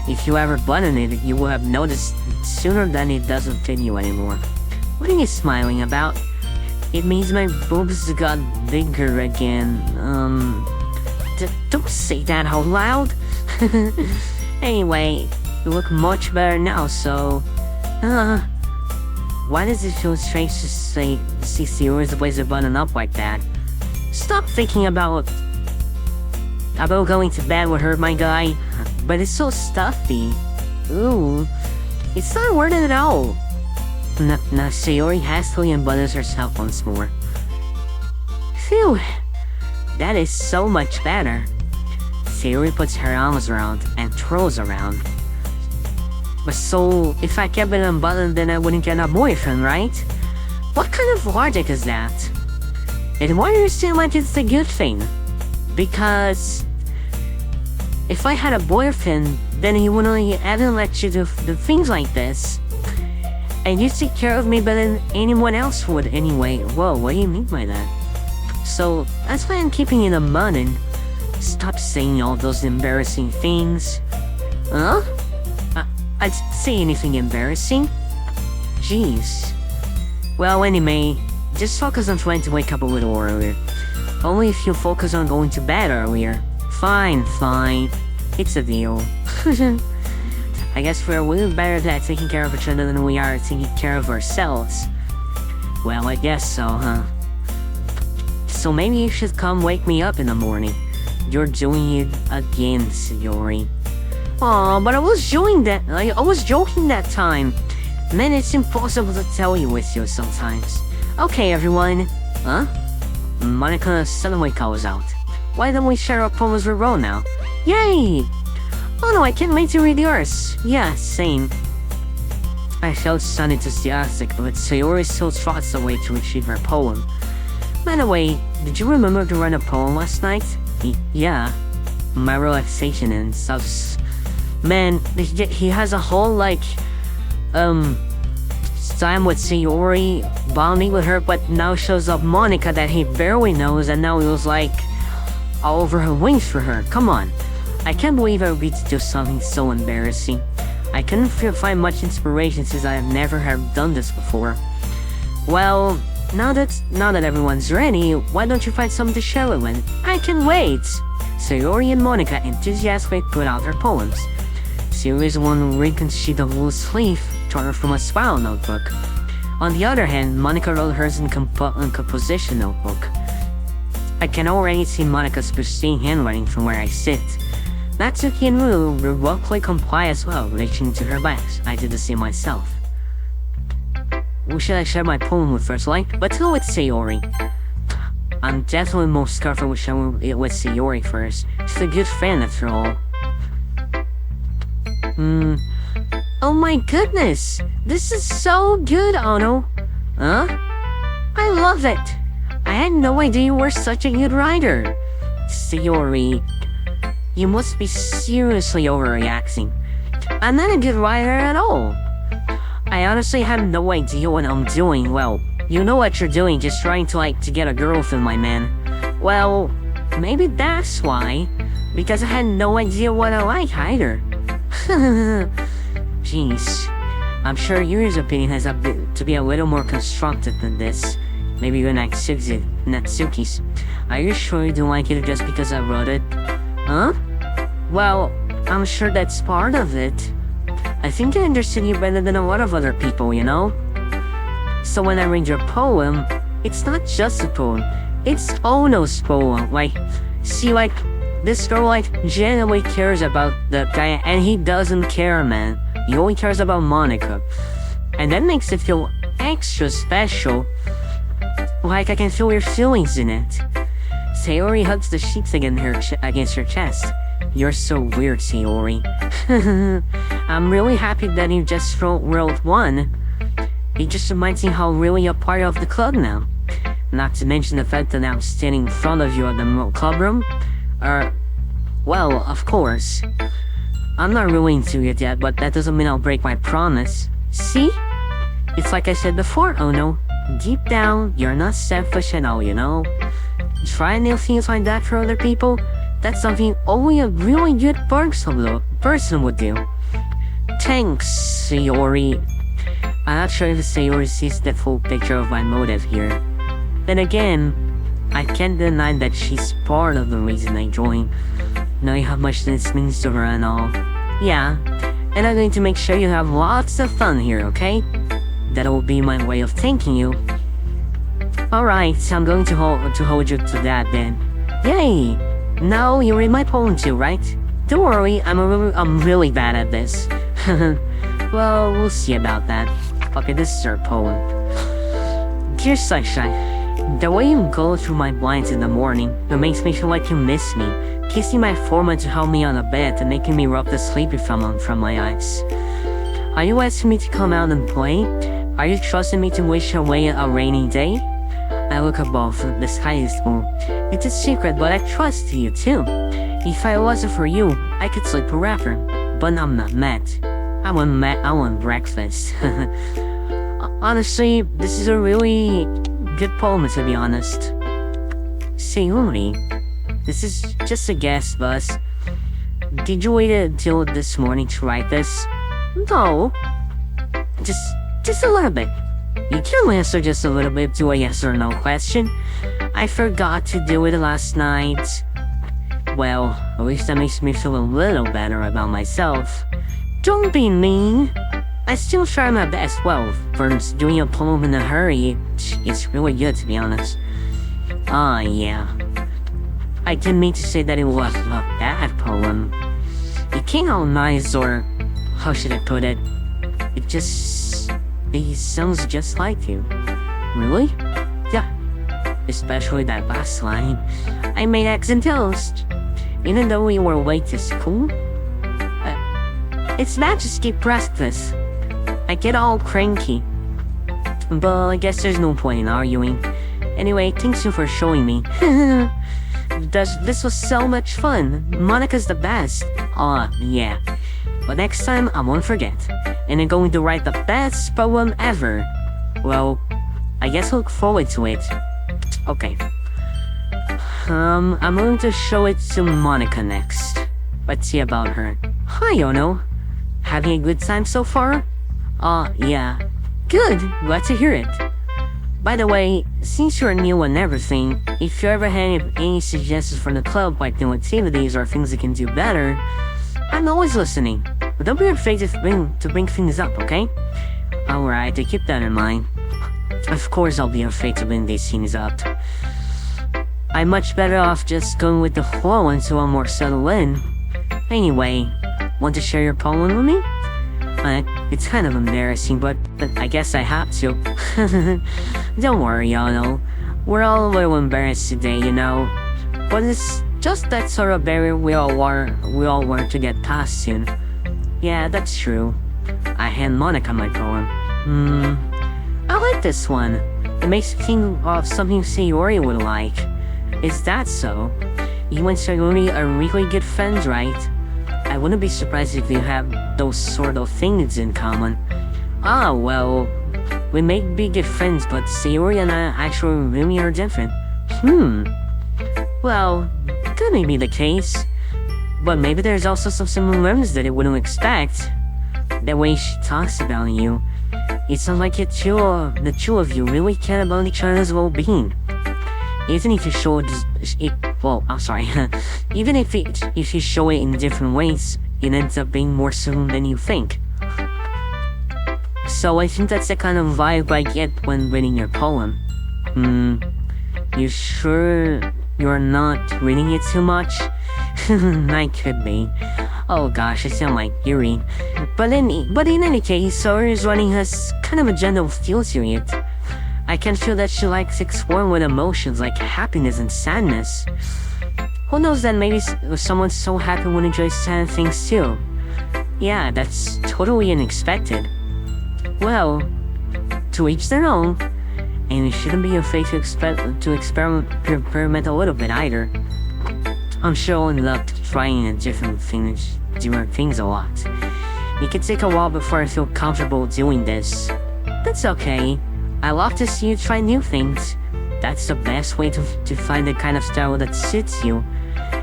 If you ever button it, you will have noticed sooner than it doesn't fit you anymore. What are you smiling about? It means my boobs got bigger again. Don't say that out loud. Anyway, you look much better now, so... Why does it feel strange to see Sirius blaze a button up like that? Stop thinking about going to bed with her, my guy. But it's so stuffy. Ooh. It's not worth it at all. Now Sayori hastily unbuttons herself once more. Phew. That is so much better. Sayori puts her arms around and twirls around. But so, if I kept it unbuttoned, then I wouldn't get a boyfriend, right? What kind of logic is that? And why do you seem like it's a good thing? Because... if I had a boyfriend, then he wouldn't ever let you do things like this. And you take care of me better than anyone else would anyway. Whoa, what do you mean by that? So, that's why I'm keeping it unbuttoned. Stop saying all those embarrassing things. Huh? I didn't say anything embarrassing. Jeez. Well, anyway, just focus on trying to wake up a little earlier. Only if you focus on going to bed earlier. Fine. It's a deal. I guess we're way better at taking care of each other than we are at taking care of ourselves. Well, I guess so, huh? So maybe you should come wake me up in the morning. You're doing it again, Sayori. Aw, but I was doing that. I was joking that time. Man, it's impossible to tell you with you sometimes. Okay, everyone. Huh? Monica suddenly calls out. Why don't we share our poems with Ro now? Yay! Oh no, I can't wait to read yours. Yeah, same. I felt so enthusiastic, but Sayori still trots away to retrieve her poem. By the way, did you remember to write a poem last night? Yeah. My relaxation and stuff. Man, he has a whole, time with Sayori, bonding with her, but now shows up Monica that he barely knows, and now he was all over her wings for her. Come on. I can't believe I agreed to do something so embarrassing. I couldn't find much inspiration since I have never done this before. Well, now that everyone's ready, why don't you find something to share it with? I can wait! Sayori and Monica enthusiastically put out their poems. Sayori's one wrinkled sheet of loose leaf torn from a spiral notebook. On the other hand, Monica wrote hers in composition notebook. I can already see Monica's pristine handwriting from where I sit. Natsuki and Ruru revocably comply as well, reaching to her bags. I did the same myself. Who should I share my poem with first, Let's go with Sayori. I'm definitely most careful with sharing it with Sayori first. She's a good friend after all. Oh my goodness! This is so good, Ono! Huh? I love it! I had no idea you were such a good writer. Sayori, you must be seriously overreacting. I'm not a good writer at all. I honestly have no idea what I'm doing. Well, you know what you're doing, just trying to get a girlfriend, my man. Well, maybe that's why. Because I had no idea what I like either. Jeez. I'm sure Yuri's opinion has to be a little more constructive than this. Maybe even Natsuki's. Are you sure you don't like it just because I wrote it? Huh? Well, I'm sure that's part of it. I think I understand you better than a lot of other people, you know? So when I read your poem, it's not just a poem. It's Ono's poem. Like, this girl, genuinely cares about that guy, and he doesn't care, man. He only cares about Monica. And that makes it feel extra special. Like I can feel your feelings in it. Sayori hugs the sheets against her chest. You're so weird, Sayori. I'm really happy that you just wrote one. It just reminds me how really a part of the club now. Not to mention the fact that I'm standing in front of you at the club room. Well, of course. I'm not really into it yet, but that doesn't mean I'll break my promise. See? It's like I said before, Ono. Deep down, you're not selfish at all, you know? Trying new things like that for other people, that's something only a really good person would do. Thanks, Sayori. I'm not sure if Sayori sees the full picture of my motive here. Then again, I can't deny that she's part of the reason I joined, knowing how much this means to her and all. Yeah, and I'm going to make sure you have lots of fun here, okay? That will be my way of thanking you. Alright, I'm going to hold you to that then. Yay! Now you read my poem too, right? Don't worry, I'm really bad at this. Well, we'll see about that. Okay, this is our poem. Dear Sunshine, the way you go through my blinds in the morning, it makes me feel like you miss me. Kissing my forehead to help me on the bed and making me rub the sleepy from my eyes. Are you asking me to come out and play? Are you trusting me to wish away a rainy day? I look above, the sky is blue. It's a secret, but I trust you too. If I wasn't for you, I could sleep forever. But I'm not mad. I want breakfast. Honestly, this is a really good poem, to be honest. Sayori, this is just a guess, but did you wait until this morning to write this? No. Just a little bit. You can answer just a little bit to a yes or no question. I forgot to do it last night. Well, at least that makes me feel a little better about myself. Don't be mean. I still try my best. Well, for doing a poem in a hurry, it's really good, to be honest. Yeah. I didn't mean to say that it was a bad poem. It came out nice, or how should I put it? It sounds just like you. Really? Yeah. Especially that last line. I made eggs and toast. Even though we were late to school. It's not just skip breakfast. I get all cranky. But I guess there's no point in arguing. Anyway, thanks you for showing me. This was so much fun. Monica's the best. Yeah. But next time, I won't forget. And I'm going to write the best poem ever. Well, I guess I'll look forward to it. Okay. I'm going to show it to Monica next. Let's see about her. Hi, Ono. Having a good time so far? Yeah. Good, glad to hear it. By the way, since you're new and everything, if you ever have any suggestions for the club, like new activities or things you can do better, I'm always listening. But don't be afraid to bring things up, okay? Alright, I keep that in mind. Of course I'll be afraid to bring these things up. I'm much better off just going with the flow until I'm more settled in. Anyway, want to share your poem with me? It's kind of embarrassing, but I guess I have to. Don't worry, Ono. We're all a little embarrassed today, you know. But it's just that sort of barrier we all want to get past soon. Yeah, that's true. I hand Monica my poem. I like this one. It makes me think of something Sayori would like. Is that so? You and Sayori are really good friends, right? I wouldn't be surprised if you have those sort of things in common. Well, we may be good friends, but Sayori and I actually really are different. Well, that may be the case. But maybe there's also some similarities that I wouldn't expect. the way she talks about you, it sounds like the two of you really care about each other's well-being. Even if you show it, well, I'm sorry. Even if you show it in different ways, it ends up being more soon than you think. So I think that's the kind of vibe I get when reading your poem. You sure you're not reading it too much? I could be. Oh gosh, I sound like Yuri. But in any case, Sawyer's writing has kind of a gentle feel to it. I can feel that she likes exploring with emotions like happiness and sadness. Who knows that maybe someone so happy would enjoy sad things too. Yeah, that's totally unexpected. Well, to each their own, and you shouldn't be afraid to experiment a little bit either. I'm sure I'll end up trying different things a lot. It can take a while before I feel comfortable doing this. That's okay. I love to see you try new things. That's the best way to find the kind of style that suits you.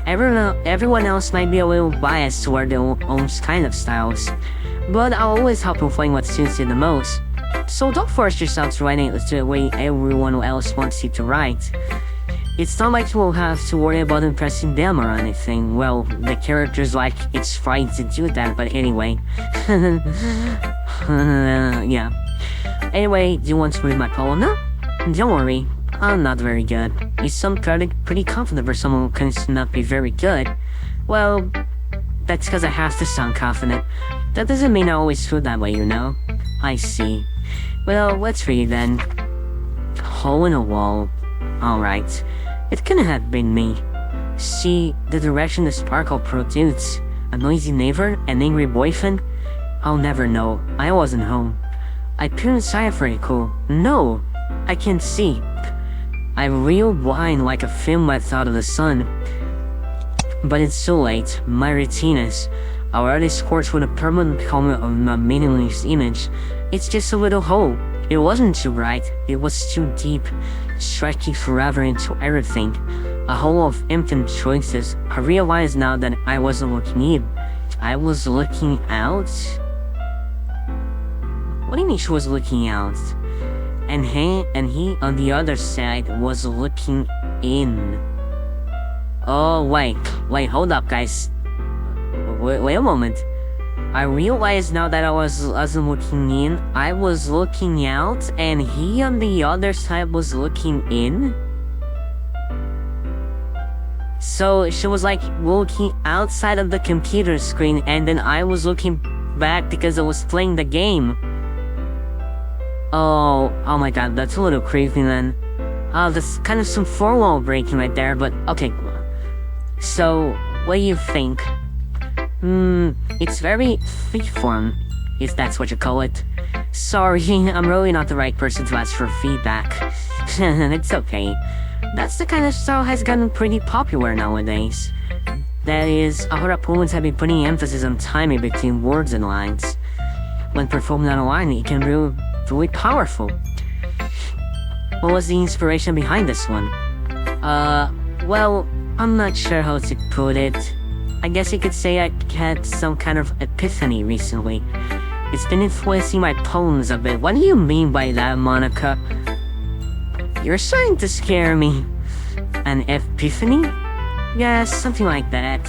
Everyone else might be a little biased toward their own kind of styles, but I'll always help you find what suits you the most. So don't force yourself to write it the way everyone else wants you to write. It's not like you will have to worry about impressing them or anything. Well, the characters like it's fine to do that, but anyway. Yeah. Anyway, do you want to read my poem now? Don't worry, I'm not very good. You sound pretty confident for someone who cannot be very good. Well, that's because I have to sound confident. That doesn't mean I always feel that way, you know? I see. Well, let's read then. Hole in a wall. Alright. It couldn't have been me. See, the direction the sparkle protrudes. A noisy neighbor? An angry boyfriend? I'll never know. I wasn't home. I peered inside for a clue. No! I can't see. I'm real blind like a film left out of the sun. But it's too late. My retinas are already scorched with a permanent coma of a meaningless image. It's just a little hole. It wasn't too bright. It was too deep, stretching forever into everything. A hole of infinite choices. I realize now that I wasn't looking in. I was looking out? What do you mean she was looking out? And he on the other side was looking in. Oh, wait, hold up, guys. Wait a moment. I realize now that I wasn't looking in, I was looking out, and he on the other side was looking in? So she was like looking outside of the computer screen, and then I was looking back because I was playing the game. Oh my god, that's a little creepy then. That's kind of some fourth wall breaking right there, but okay. So, what do you think? It's very freeform, if that's what you call it. Sorry, I'm really not the right person to ask for feedback. It's okay. That's the kind of style has gotten pretty popular nowadays. That is, a lot of poems have been putting emphasis on timing between words and lines. When performed on a line, it can be really powerful. What was the inspiration behind this one? Well, I'm not sure how to put it. I guess you could say I had some kind of epiphany recently. It's been influencing my poems a bit. What do you mean by that, Monica? You're starting to scare me. An epiphany? Yeah, something like that.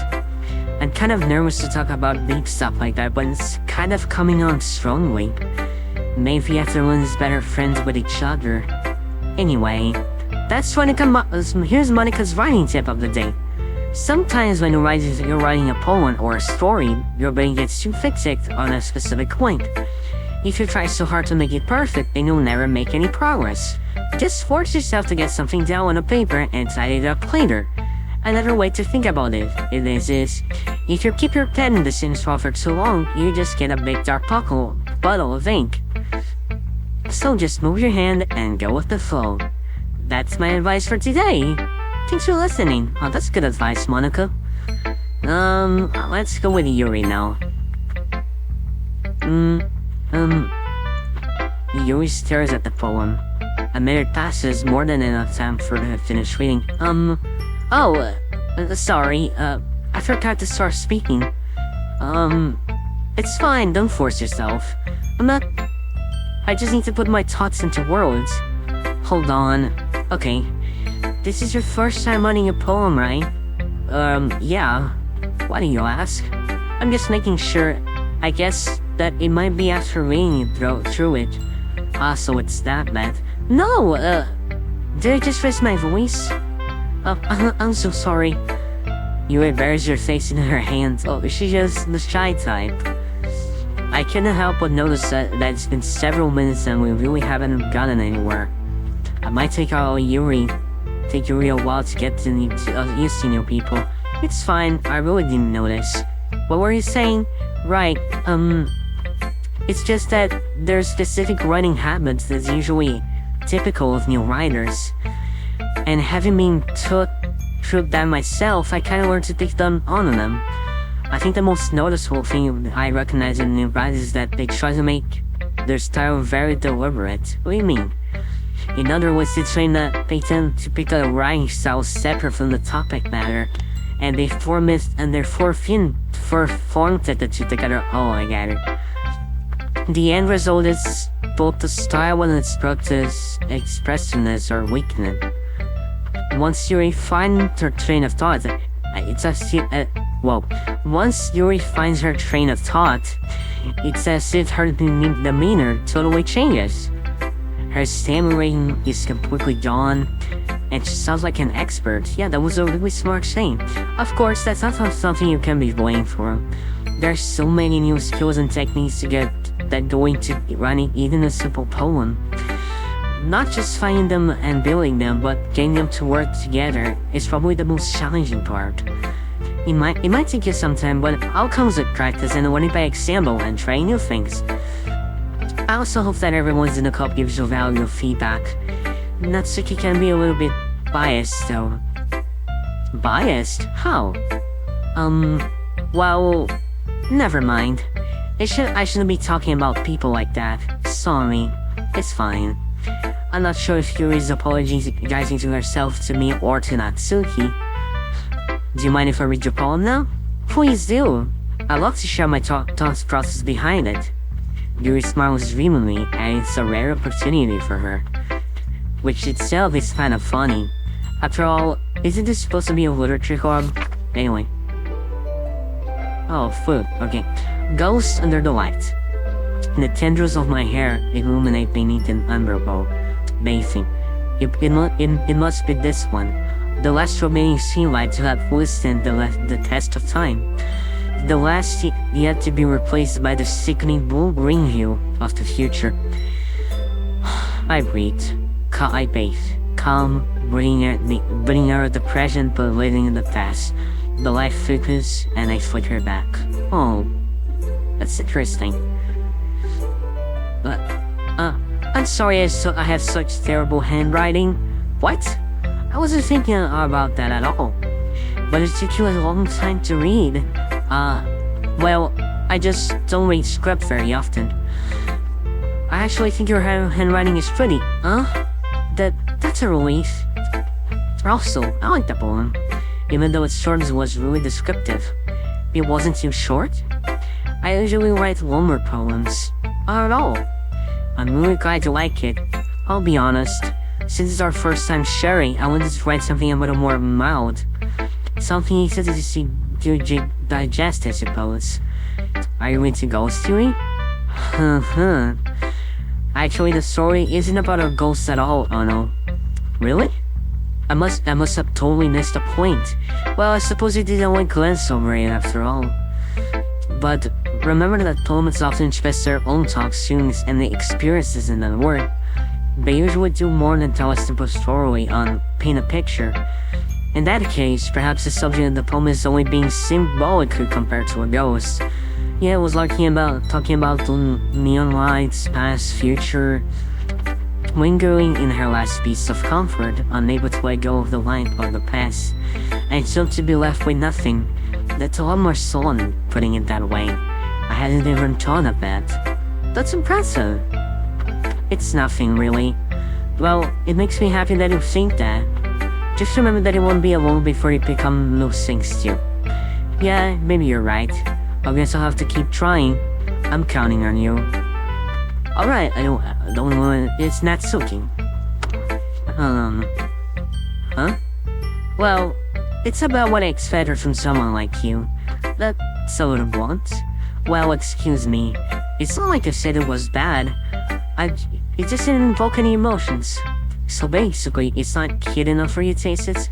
I'm kind of nervous to talk about deep stuff like that, but it's kind of coming on strongly. Maybe everyone's better friends with each other. Anyway, that's here's Monica's writing tip of the day. Sometimes when you're writing a poem or a story, your brain gets too fixated on a specific point. If you try so hard to make it perfect, then you'll never make any progress. Just force yourself to get something down on a paper and tidy it up later. Another way to think about it is if you keep your pen in the same spot for too long, you just get a big dark bottle of ink. So just move your hand and go with the flow. That's my advice for today. Thanks for listening. Oh, that's good advice, Monica. Let's go with Yuri now. Yuri stares at the poem. A minute passes, more than enough time for her to finish reading. Sorry, I forgot to start speaking. It's fine, don't force yourself. I'm not... I just need to put my thoughts into words. Hold on. Okay. This is your first time writing a poem, right? Yeah. Why do you ask? I'm just making sure. I guess that it might be after reading it through it. So it's that bad. No, did I just raise my voice? I'm so sorry. You embarrass your face in her hands. Oh, she's just the shy type. I couldn't help but notice that it's been several minutes and we really haven't gotten anywhere. I might take Yuri a while to get used to new people. It's fine, I really didn't notice. What were you saying? Right, it's just that there's specific writing habits that's usually typical of new writers. And having been taught through that myself, I kinda learned to take them on them. I think the most noticeable thing I recognize in new writers is that they try to make their style very deliberate. What do you mean? In other words, they tend to pick a writing style separate from the topic matter, and they form it and therefore formed it together. Oh, I get it. The end result is both the style and its expressiveness or weakness. Once you refine her train of thought, once Yuri finds her train of thought, it's as if her demeanor totally changes. Her stammering is completely gone, and she sounds like an expert. Yeah, that was a really smart thing. Of course, that's not something you can be blamed for. There's so many new skills and techniques to get that go into writing even a simple poem. Not just finding them and building them, but getting them to work together is probably the most challenging part. It might take you some time, but all comes with practice and learning by example and trying new things. I also hope that everyone's in the club gives you valuable feedback. Natsuki can be a little bit biased though. Biased? How? Well, never mind. I shouldn't be talking about people like that. Sorry. It's fine. I'm not sure if Yuri is apologizing to herself, to me, or to Natsuki. Do you mind if I read your poem now? Please do. I'd love to share my thought process behind it. Yuri smiles dreamily, and it's a rare opportunity for her. Which itself is kind of funny. After all, isn't this supposed to be a literature club? Anyway. Oh, food. Okay. Ghost under the light. The tendrils of my hair illuminate beneath an umbrella. Bathing. It must be this one. The last remaining sea light to have withstood the test of time. The last yet to be replaced by the sickening blue-green hue of the future. I breathe. I bathe. Calm, breathing out of the present but living in the past. The light flickers and I flicker back. Oh, that's interesting. But, I'm sorry I have such terrible handwriting. What? I wasn't thinking about that at all. But it took you a long time to read. Well, I just don't read script very often. I actually think your handwriting is pretty, huh? That's a relief. Also, I like the poem. Even though its short was really descriptive. It wasn't too short. I usually write longer poems. Not at all. I'm really glad you like it. I'll be honest. Since it's our first time sharing, I wanted to write something a little more mild. Something easy to digest, I suppose. Are you into ghost theory? Actually, the story isn't about a ghost at all, oh no. Really? I must have totally missed the point. Well, I suppose you didn't only glance over it after all. But remember that poems often express their own thoughts, feelings, and the experiences in that word. They usually do more than tell a simple story on paint a picture. In that case, perhaps the subject of the poem is only being symbolic compared to a ghost. Yeah, it was talking about the neon lights, past, future, lingering in her last piece of comfort, unable to let go of the light of the past, and soon to be left with nothing. That's a lot more solemn, putting it that way. I hadn't even thought of that. That's impressive. It's nothing, really. Well, it makes me happy that you think that. Just remember that you won't be alone before you become those things too. Yeah, maybe you're right. I guess I'll have to keep trying. I'm counting on you. Alright, I don't want it's not soaking. Huh? Well, it's about what I expected from someone like you. That's a little blunt. Well, excuse me. It's not like I said it was bad. It just didn't invoke any emotions. So basically, it's not cute enough for you to taste it.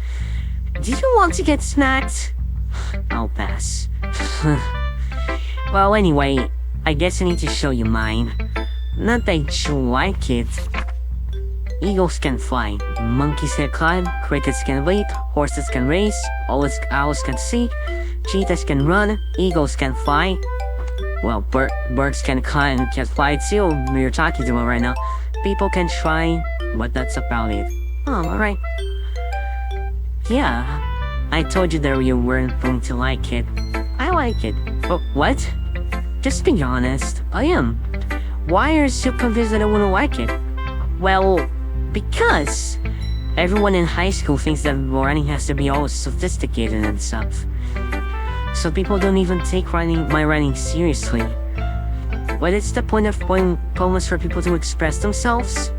Did you want to get snacked? I'll pass. Well, anyway, I guess I need to show you mine. Not that you like it. Eagles can fly, monkeys can climb, crickets can leap, horses can race, owls can see, cheetahs can run, eagles can fly. Well, birds can climb, can fly too. We're talking to them right now. People can try, but that's about it. Oh, alright. Yeah, I told you that you weren't going to like it. I like it. Oh, what? Just be honest. I am. Why are you so convinced that I wouldn't like it? Well, because everyone in high school thinks that running has to be all sophisticated and stuff. So people don't even take my running seriously. But it's the point of poems for people to express themselves.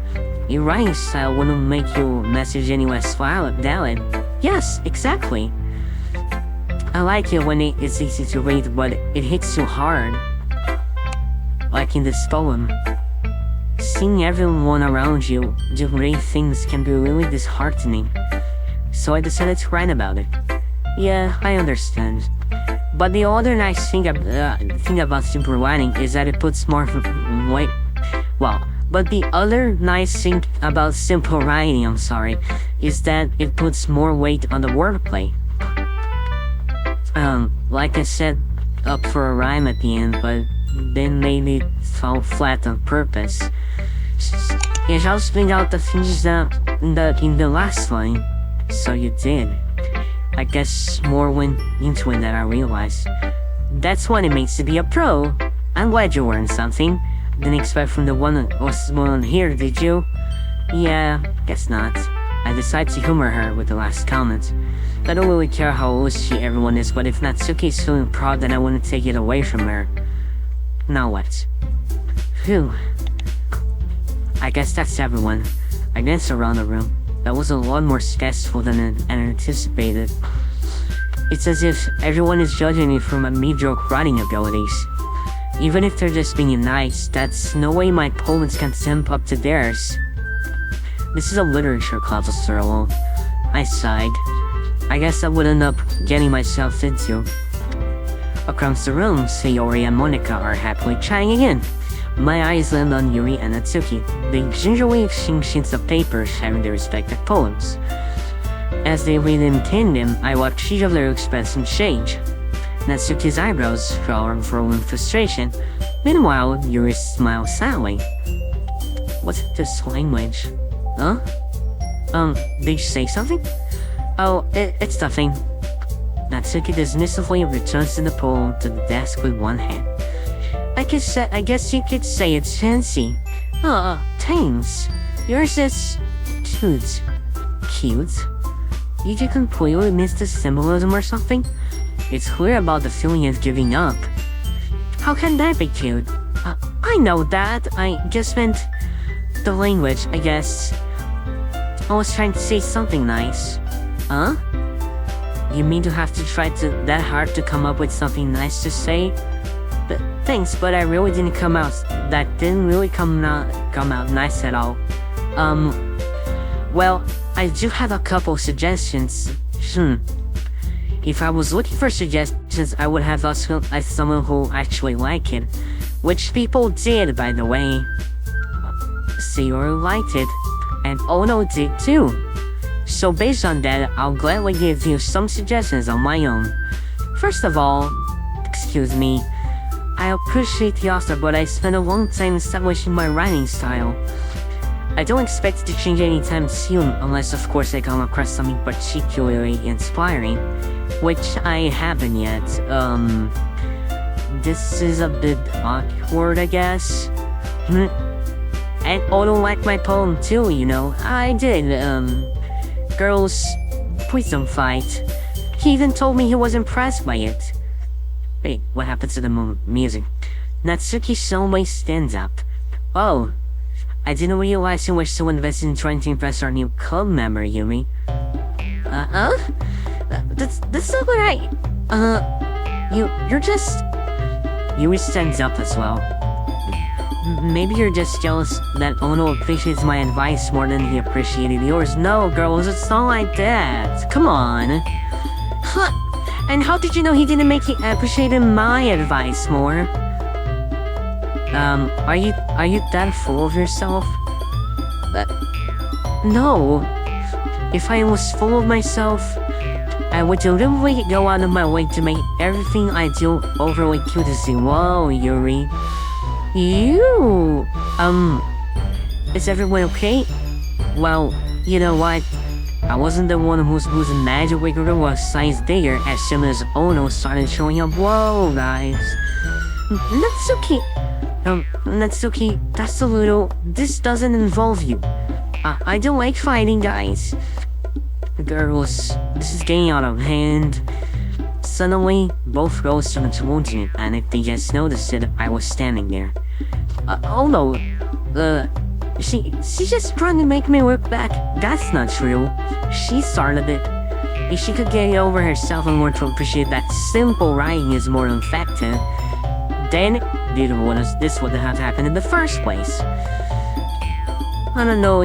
Your writing style wouldn't make your message any less valid. Yes, exactly. I like it when it's easy to read, but it hits you hard. Like in this poem. Seeing everyone around you do great things can be really disheartening. So I decided to write about it. Yeah, I understand. But the other nice thing about simple writing is that it puts more weight. But the other nice thing about simple writing, is that it puts more weight on the wordplay. Like I set up for a rhyme at the end, but then made it fall flat on purpose. You just bring out the things that in the last line. So you did. I guess more went into it than I realized. That's what it means to be a pro. I'm glad you learned something. Didn't expect from the one here, did you? Yeah, guess not. I decided to humor her with the last comment. I don't really care how old everyone is, but if Natsuki's feeling proud, then I wouldn't take it away from her. Now what? Phew. I guess that's everyone. I glanced around the room. That was a lot more stressful than I anticipated. It's as if everyone is judging me for my mediocre writing abilities. Even if they're just being nice, that's no way my poems can stamp up to theirs. This is a literature club after all. I sighed. I guess I would end up getting myself into. Across the room, Sayori and Monica are happily chatting again. My eyes land on Yuri and Natsuki. They gingerly exchange sheets of paper sharing their respective poems. As they read in tandem, I watch each of their expressions change. Natsuki's eyebrows furrow in frustration. Meanwhile, Yuri smiles sadly. What's this language? Huh? Did you say something? Oh, it's nothing. Natsuki dismissively returns to the poem to the desk with one hand. I guess you could say it's fancy. Thanks. Yours is cute. Cute? Did you completely miss the symbolism or something? It's clear about the feeling of giving up. How can that be cute? I know that. I just meant the language, I guess. I was trying to say something nice. Huh? You mean to have to try that hard to come up with something nice to say? But thanks, but I really didn't come out. That didn't really come out nice at all. Well, I do have a couple suggestions. If I was looking for suggestions, I would have asked someone who actually liked it. Which people did, by the way. Sayori liked it, and Ono did too. So based on that, I'll gladly give you some suggestions on my own. First of all, excuse me, I appreciate the author, but I spent a long time establishing my writing style. I don't expect it to change anytime soon, unless of course I come across something particularly inspiring, which I haven't yet. This is a bit awkward, I guess. And Odo liked my poem too, you know. I did, girls, please don't fight. He even told me he was impressed by it. Wait, what happened to the music? Natsuki suddenly stands up. Oh, I didn't realize you were so invested in trying to impress our new club member, Yumi. That's not what you're just... Yumi stands up as well. Maybe you're just jealous that Ono appreciates my advice more than he appreciated yours. No, girls, it's not like that. Come on. Huh. And how did you know he didn't make you appreciate my advice more? Are you that full of yourself? No. If I was full of myself, I would deliberately go out of my way to make everything I do overly cute to see. Whoa, Yuri. You... Is everyone okay? Well, you know what? I wasn't the one whose magic wigger was size bigger as soon as Ono started showing up. Whoa, guys. Natsuki... Natsuki, that's a little... This doesn't involve you. I don't like fighting, guys. Girls, this is getting out of hand. Suddenly, both girls started towards me, and if they just noticed it, I was standing there. Oh no, she's just trying to make me work back. That's not true. She started it. If she could get over herself and learn to appreciate that simple writing is more effective, then this wouldn't have happened in the first place. I don't know,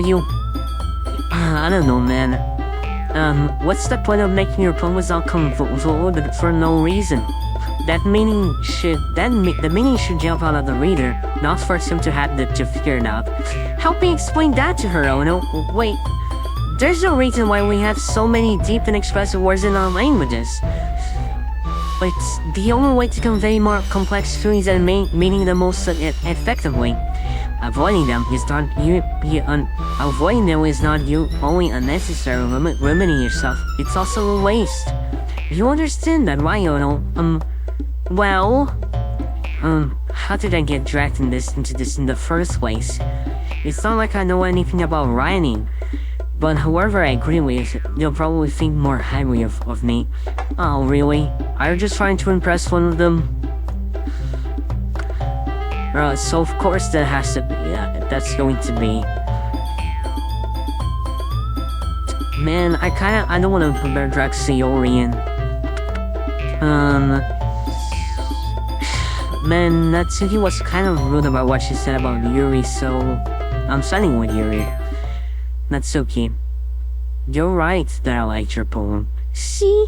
man. What's the point of making your promise all convoluted for no reason? The meaning should jump out of the reader, not for him to have to figure it out. Help me explain that to her, Ono. Wait, there's no reason why we have so many deep and expressive words in our languages. But the only way to convey more complex feelings and meaning the most effectively. Avoiding them is not you only unnecessary limiting yourself, it's also a waste. You understand that, right, Ono? How did I get dragged into this in the first place? It's not like I know anything about writing, but whoever I agree with, they'll probably think more highly of me. Oh, really? Are you just trying to impress one of them? So of course that's going to be. Man, I don't want to compare Drax to Yorian. Man, Natsuki was kind of rude about what she said about Yuri, so I'm siding with Yuri. Natsuki, you're right that I liked your poem. See?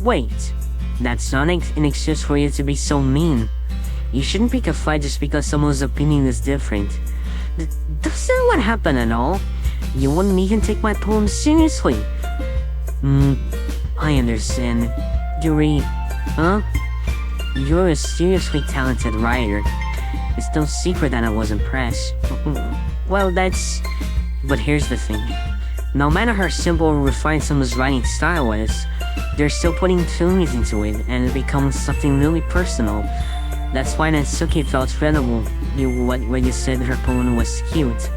Wait, that's not an excuse for you to be so mean. You shouldn't pick a fight just because someone's opinion is different. That's not what happened at all. You wouldn't even take my poem seriously. I understand. Yuri, huh? You're a seriously talented writer. It's no secret that I was impressed. Well, but here's the thing. No matter how simple or refined someone's writing style is, they're still putting feelings into it, and it becomes something really personal. That's why Natsuki felt credible when you said her poem was cute.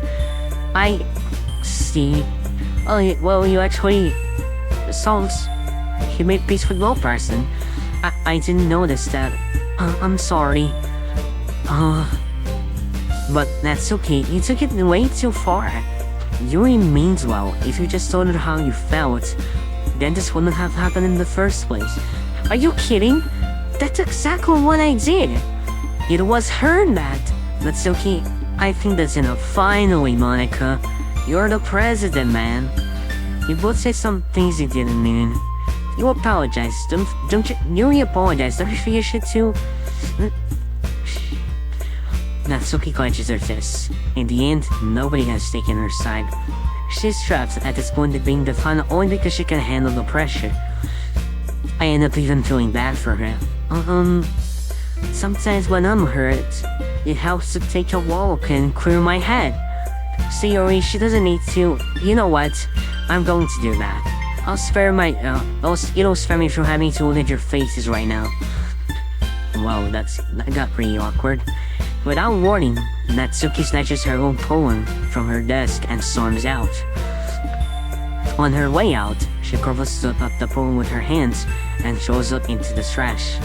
I see. Oh, well, you actually... songs. You made peace with one person. I didn't notice that. I'm sorry. But Natsuki, you took it way too far. Yuri means well. If you just told her how you felt, then this wouldn't have happened in the first place. Are you kidding? That's exactly what I did. It was her that. Natsuki, I think that's enough. Finally, Monica. You're the president, man. You both said some things you didn't mean. You apologize. Don't you? Yuri apologized. Don't you feel you should too? Natsuki clenches her fists. In the end, nobody has taken her side. She's trapped at this point of being defined only because she can handle the pressure. I end up even feeling bad for her. Sometimes when I'm hurt, it helps to take a walk and clear my head. See, Yuri, she doesn't need to. You know what? I'm going to do that. It'll spare me from having to look at your faces right now. Wow, that got pretty awkward. Without warning, Natsuki snatches her own poem from her desk and storms out. On her way out, she covers up the poem with her hands and throws it into the trash.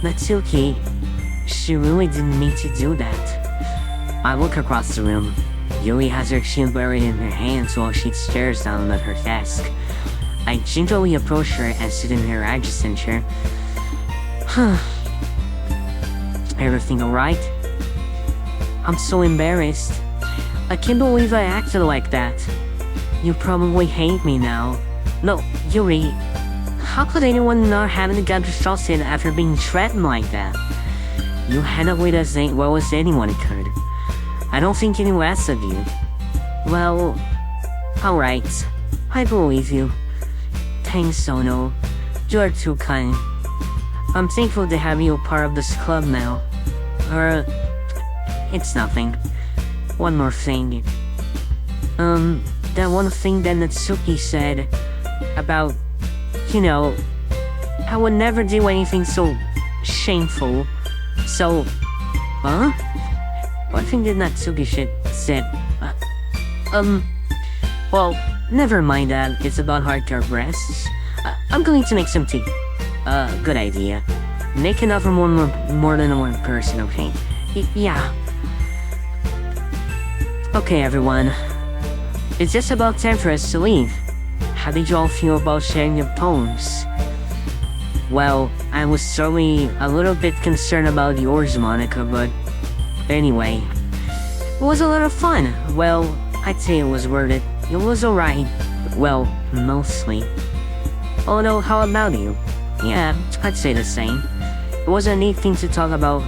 Natsuki, she really didn't mean to do that. I look across the room. Yuri has her chin buried in her hands while she stares down at her desk. I gingerly approach her and sit in her adjacent chair. Everything alright? I'm so embarrassed. I can't believe I acted like that. You probably hate me now. No, Yuri. How could anyone not have got trusted after being threatened like that? You handled it as well as anyone could. I don't think any less of you. Well, alright. I believe you. Thanks, Sono. You are too kind. I'm thankful to have you a part of this club now. It's nothing. One more thing. That one thing that Natsuki said about, I would never do anything so shameful. So, what thing did Natsuki said? Well, never mind that. It's about hardcore breasts. I'm going to make some tea. Good idea. Make enough for more than one person, okay? Yeah. Okay, everyone. It's just about time for us to leave. How did you all feel about sharing your poems? Well, I was certainly a little bit concerned about yours, Monica, but anyway. It was a lot of fun. Well, I'd say it was worth it. It was alright. Well, mostly. Although, how about you? Yeah, I'd say the same. It was a neat thing to talk about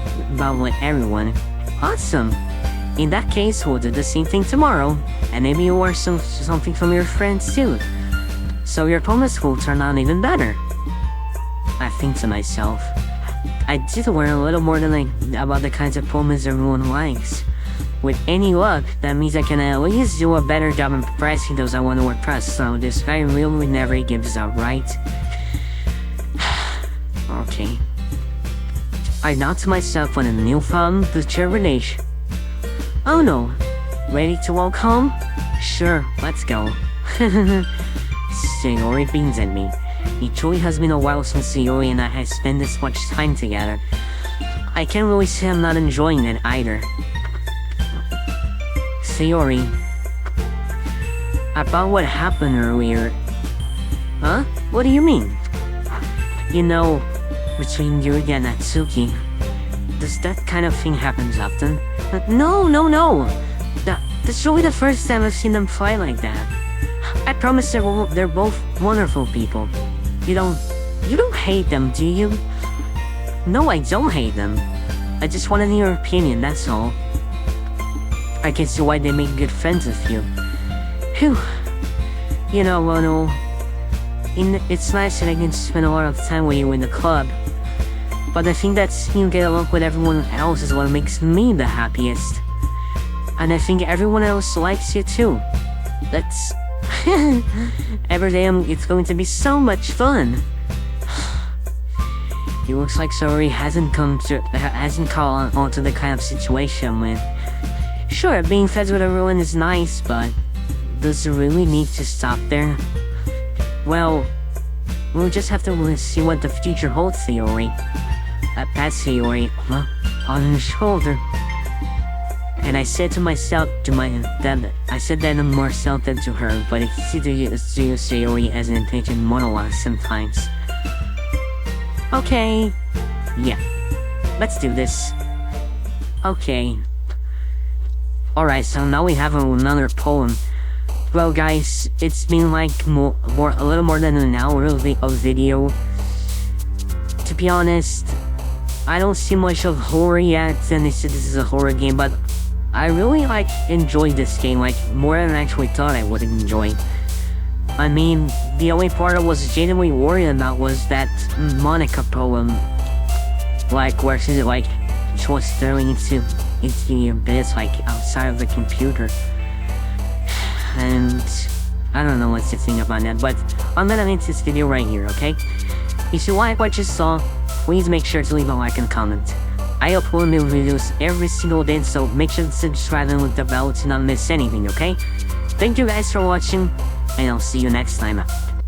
with everyone. Awesome! In that case, we'll do the same thing tomorrow, and maybe you'll learn something from your friends too. So your poems will turn out even better. I think to myself, I did learn a little more than about the kinds of poems everyone likes. With any luck, that means I can at least do a better job impressing those I want to impress, so this guy really never gives up, right? Okay. I nod to myself with a newfound determination. Oh no, ready to walk home? Sure, let's go. Sayori beams at me. It truly has been a while since Sayori and I have spent this much time together. I can't really say I'm not enjoying it either. Sayori, about what happened earlier. Huh? What do you mean? Between Yuri and Natsuki. Does that kind of thing happen often? No. That's really the first time I've seen them fight like that. I promise they're both wonderful people. You don't hate them, do you? No, I don't hate them. I just wanted your opinion, that's all. I can see why they make good friends with you. Phew. Lono, it's nice that I can spend a lot of time with you in the club. But I think that seeing you get along with everyone else is what makes me the happiest. And I think everyone else likes you too. That's... Every day it's going to be so much fun. It looks like Sayori hasn't caught on to the kind of situation with... Sure, being friends with everyone is nice, but... Does it really need to stop there? Well... We'll just have to see what the future holds, Sayori. I pat Sayori on his shoulder. And I said to myself, I said that in more self than to her, but it's easy to use Sayori as an intention monologue sometimes. Okay. Yeah. Let's do this. Okay. Alright, so now we have another poem. Well guys, it's been like a little more than an hour of video. To be honest, I don't see much of horror yet, and they said this is a horror game, but I really enjoyed this game, more than I actually thought I would enjoy. I mean, the only part I was genuinely worried about was that Monica poem. Where she was throwing into your beds, outside of the computer. And I don't know what to think about that, but I'm gonna end this video right here, okay? If you like what you saw, please make sure to leave a like and comment. I upload new videos every single day, so make sure to subscribe and click the bell to not miss anything, okay? Thank you guys for watching, and I'll see you next time.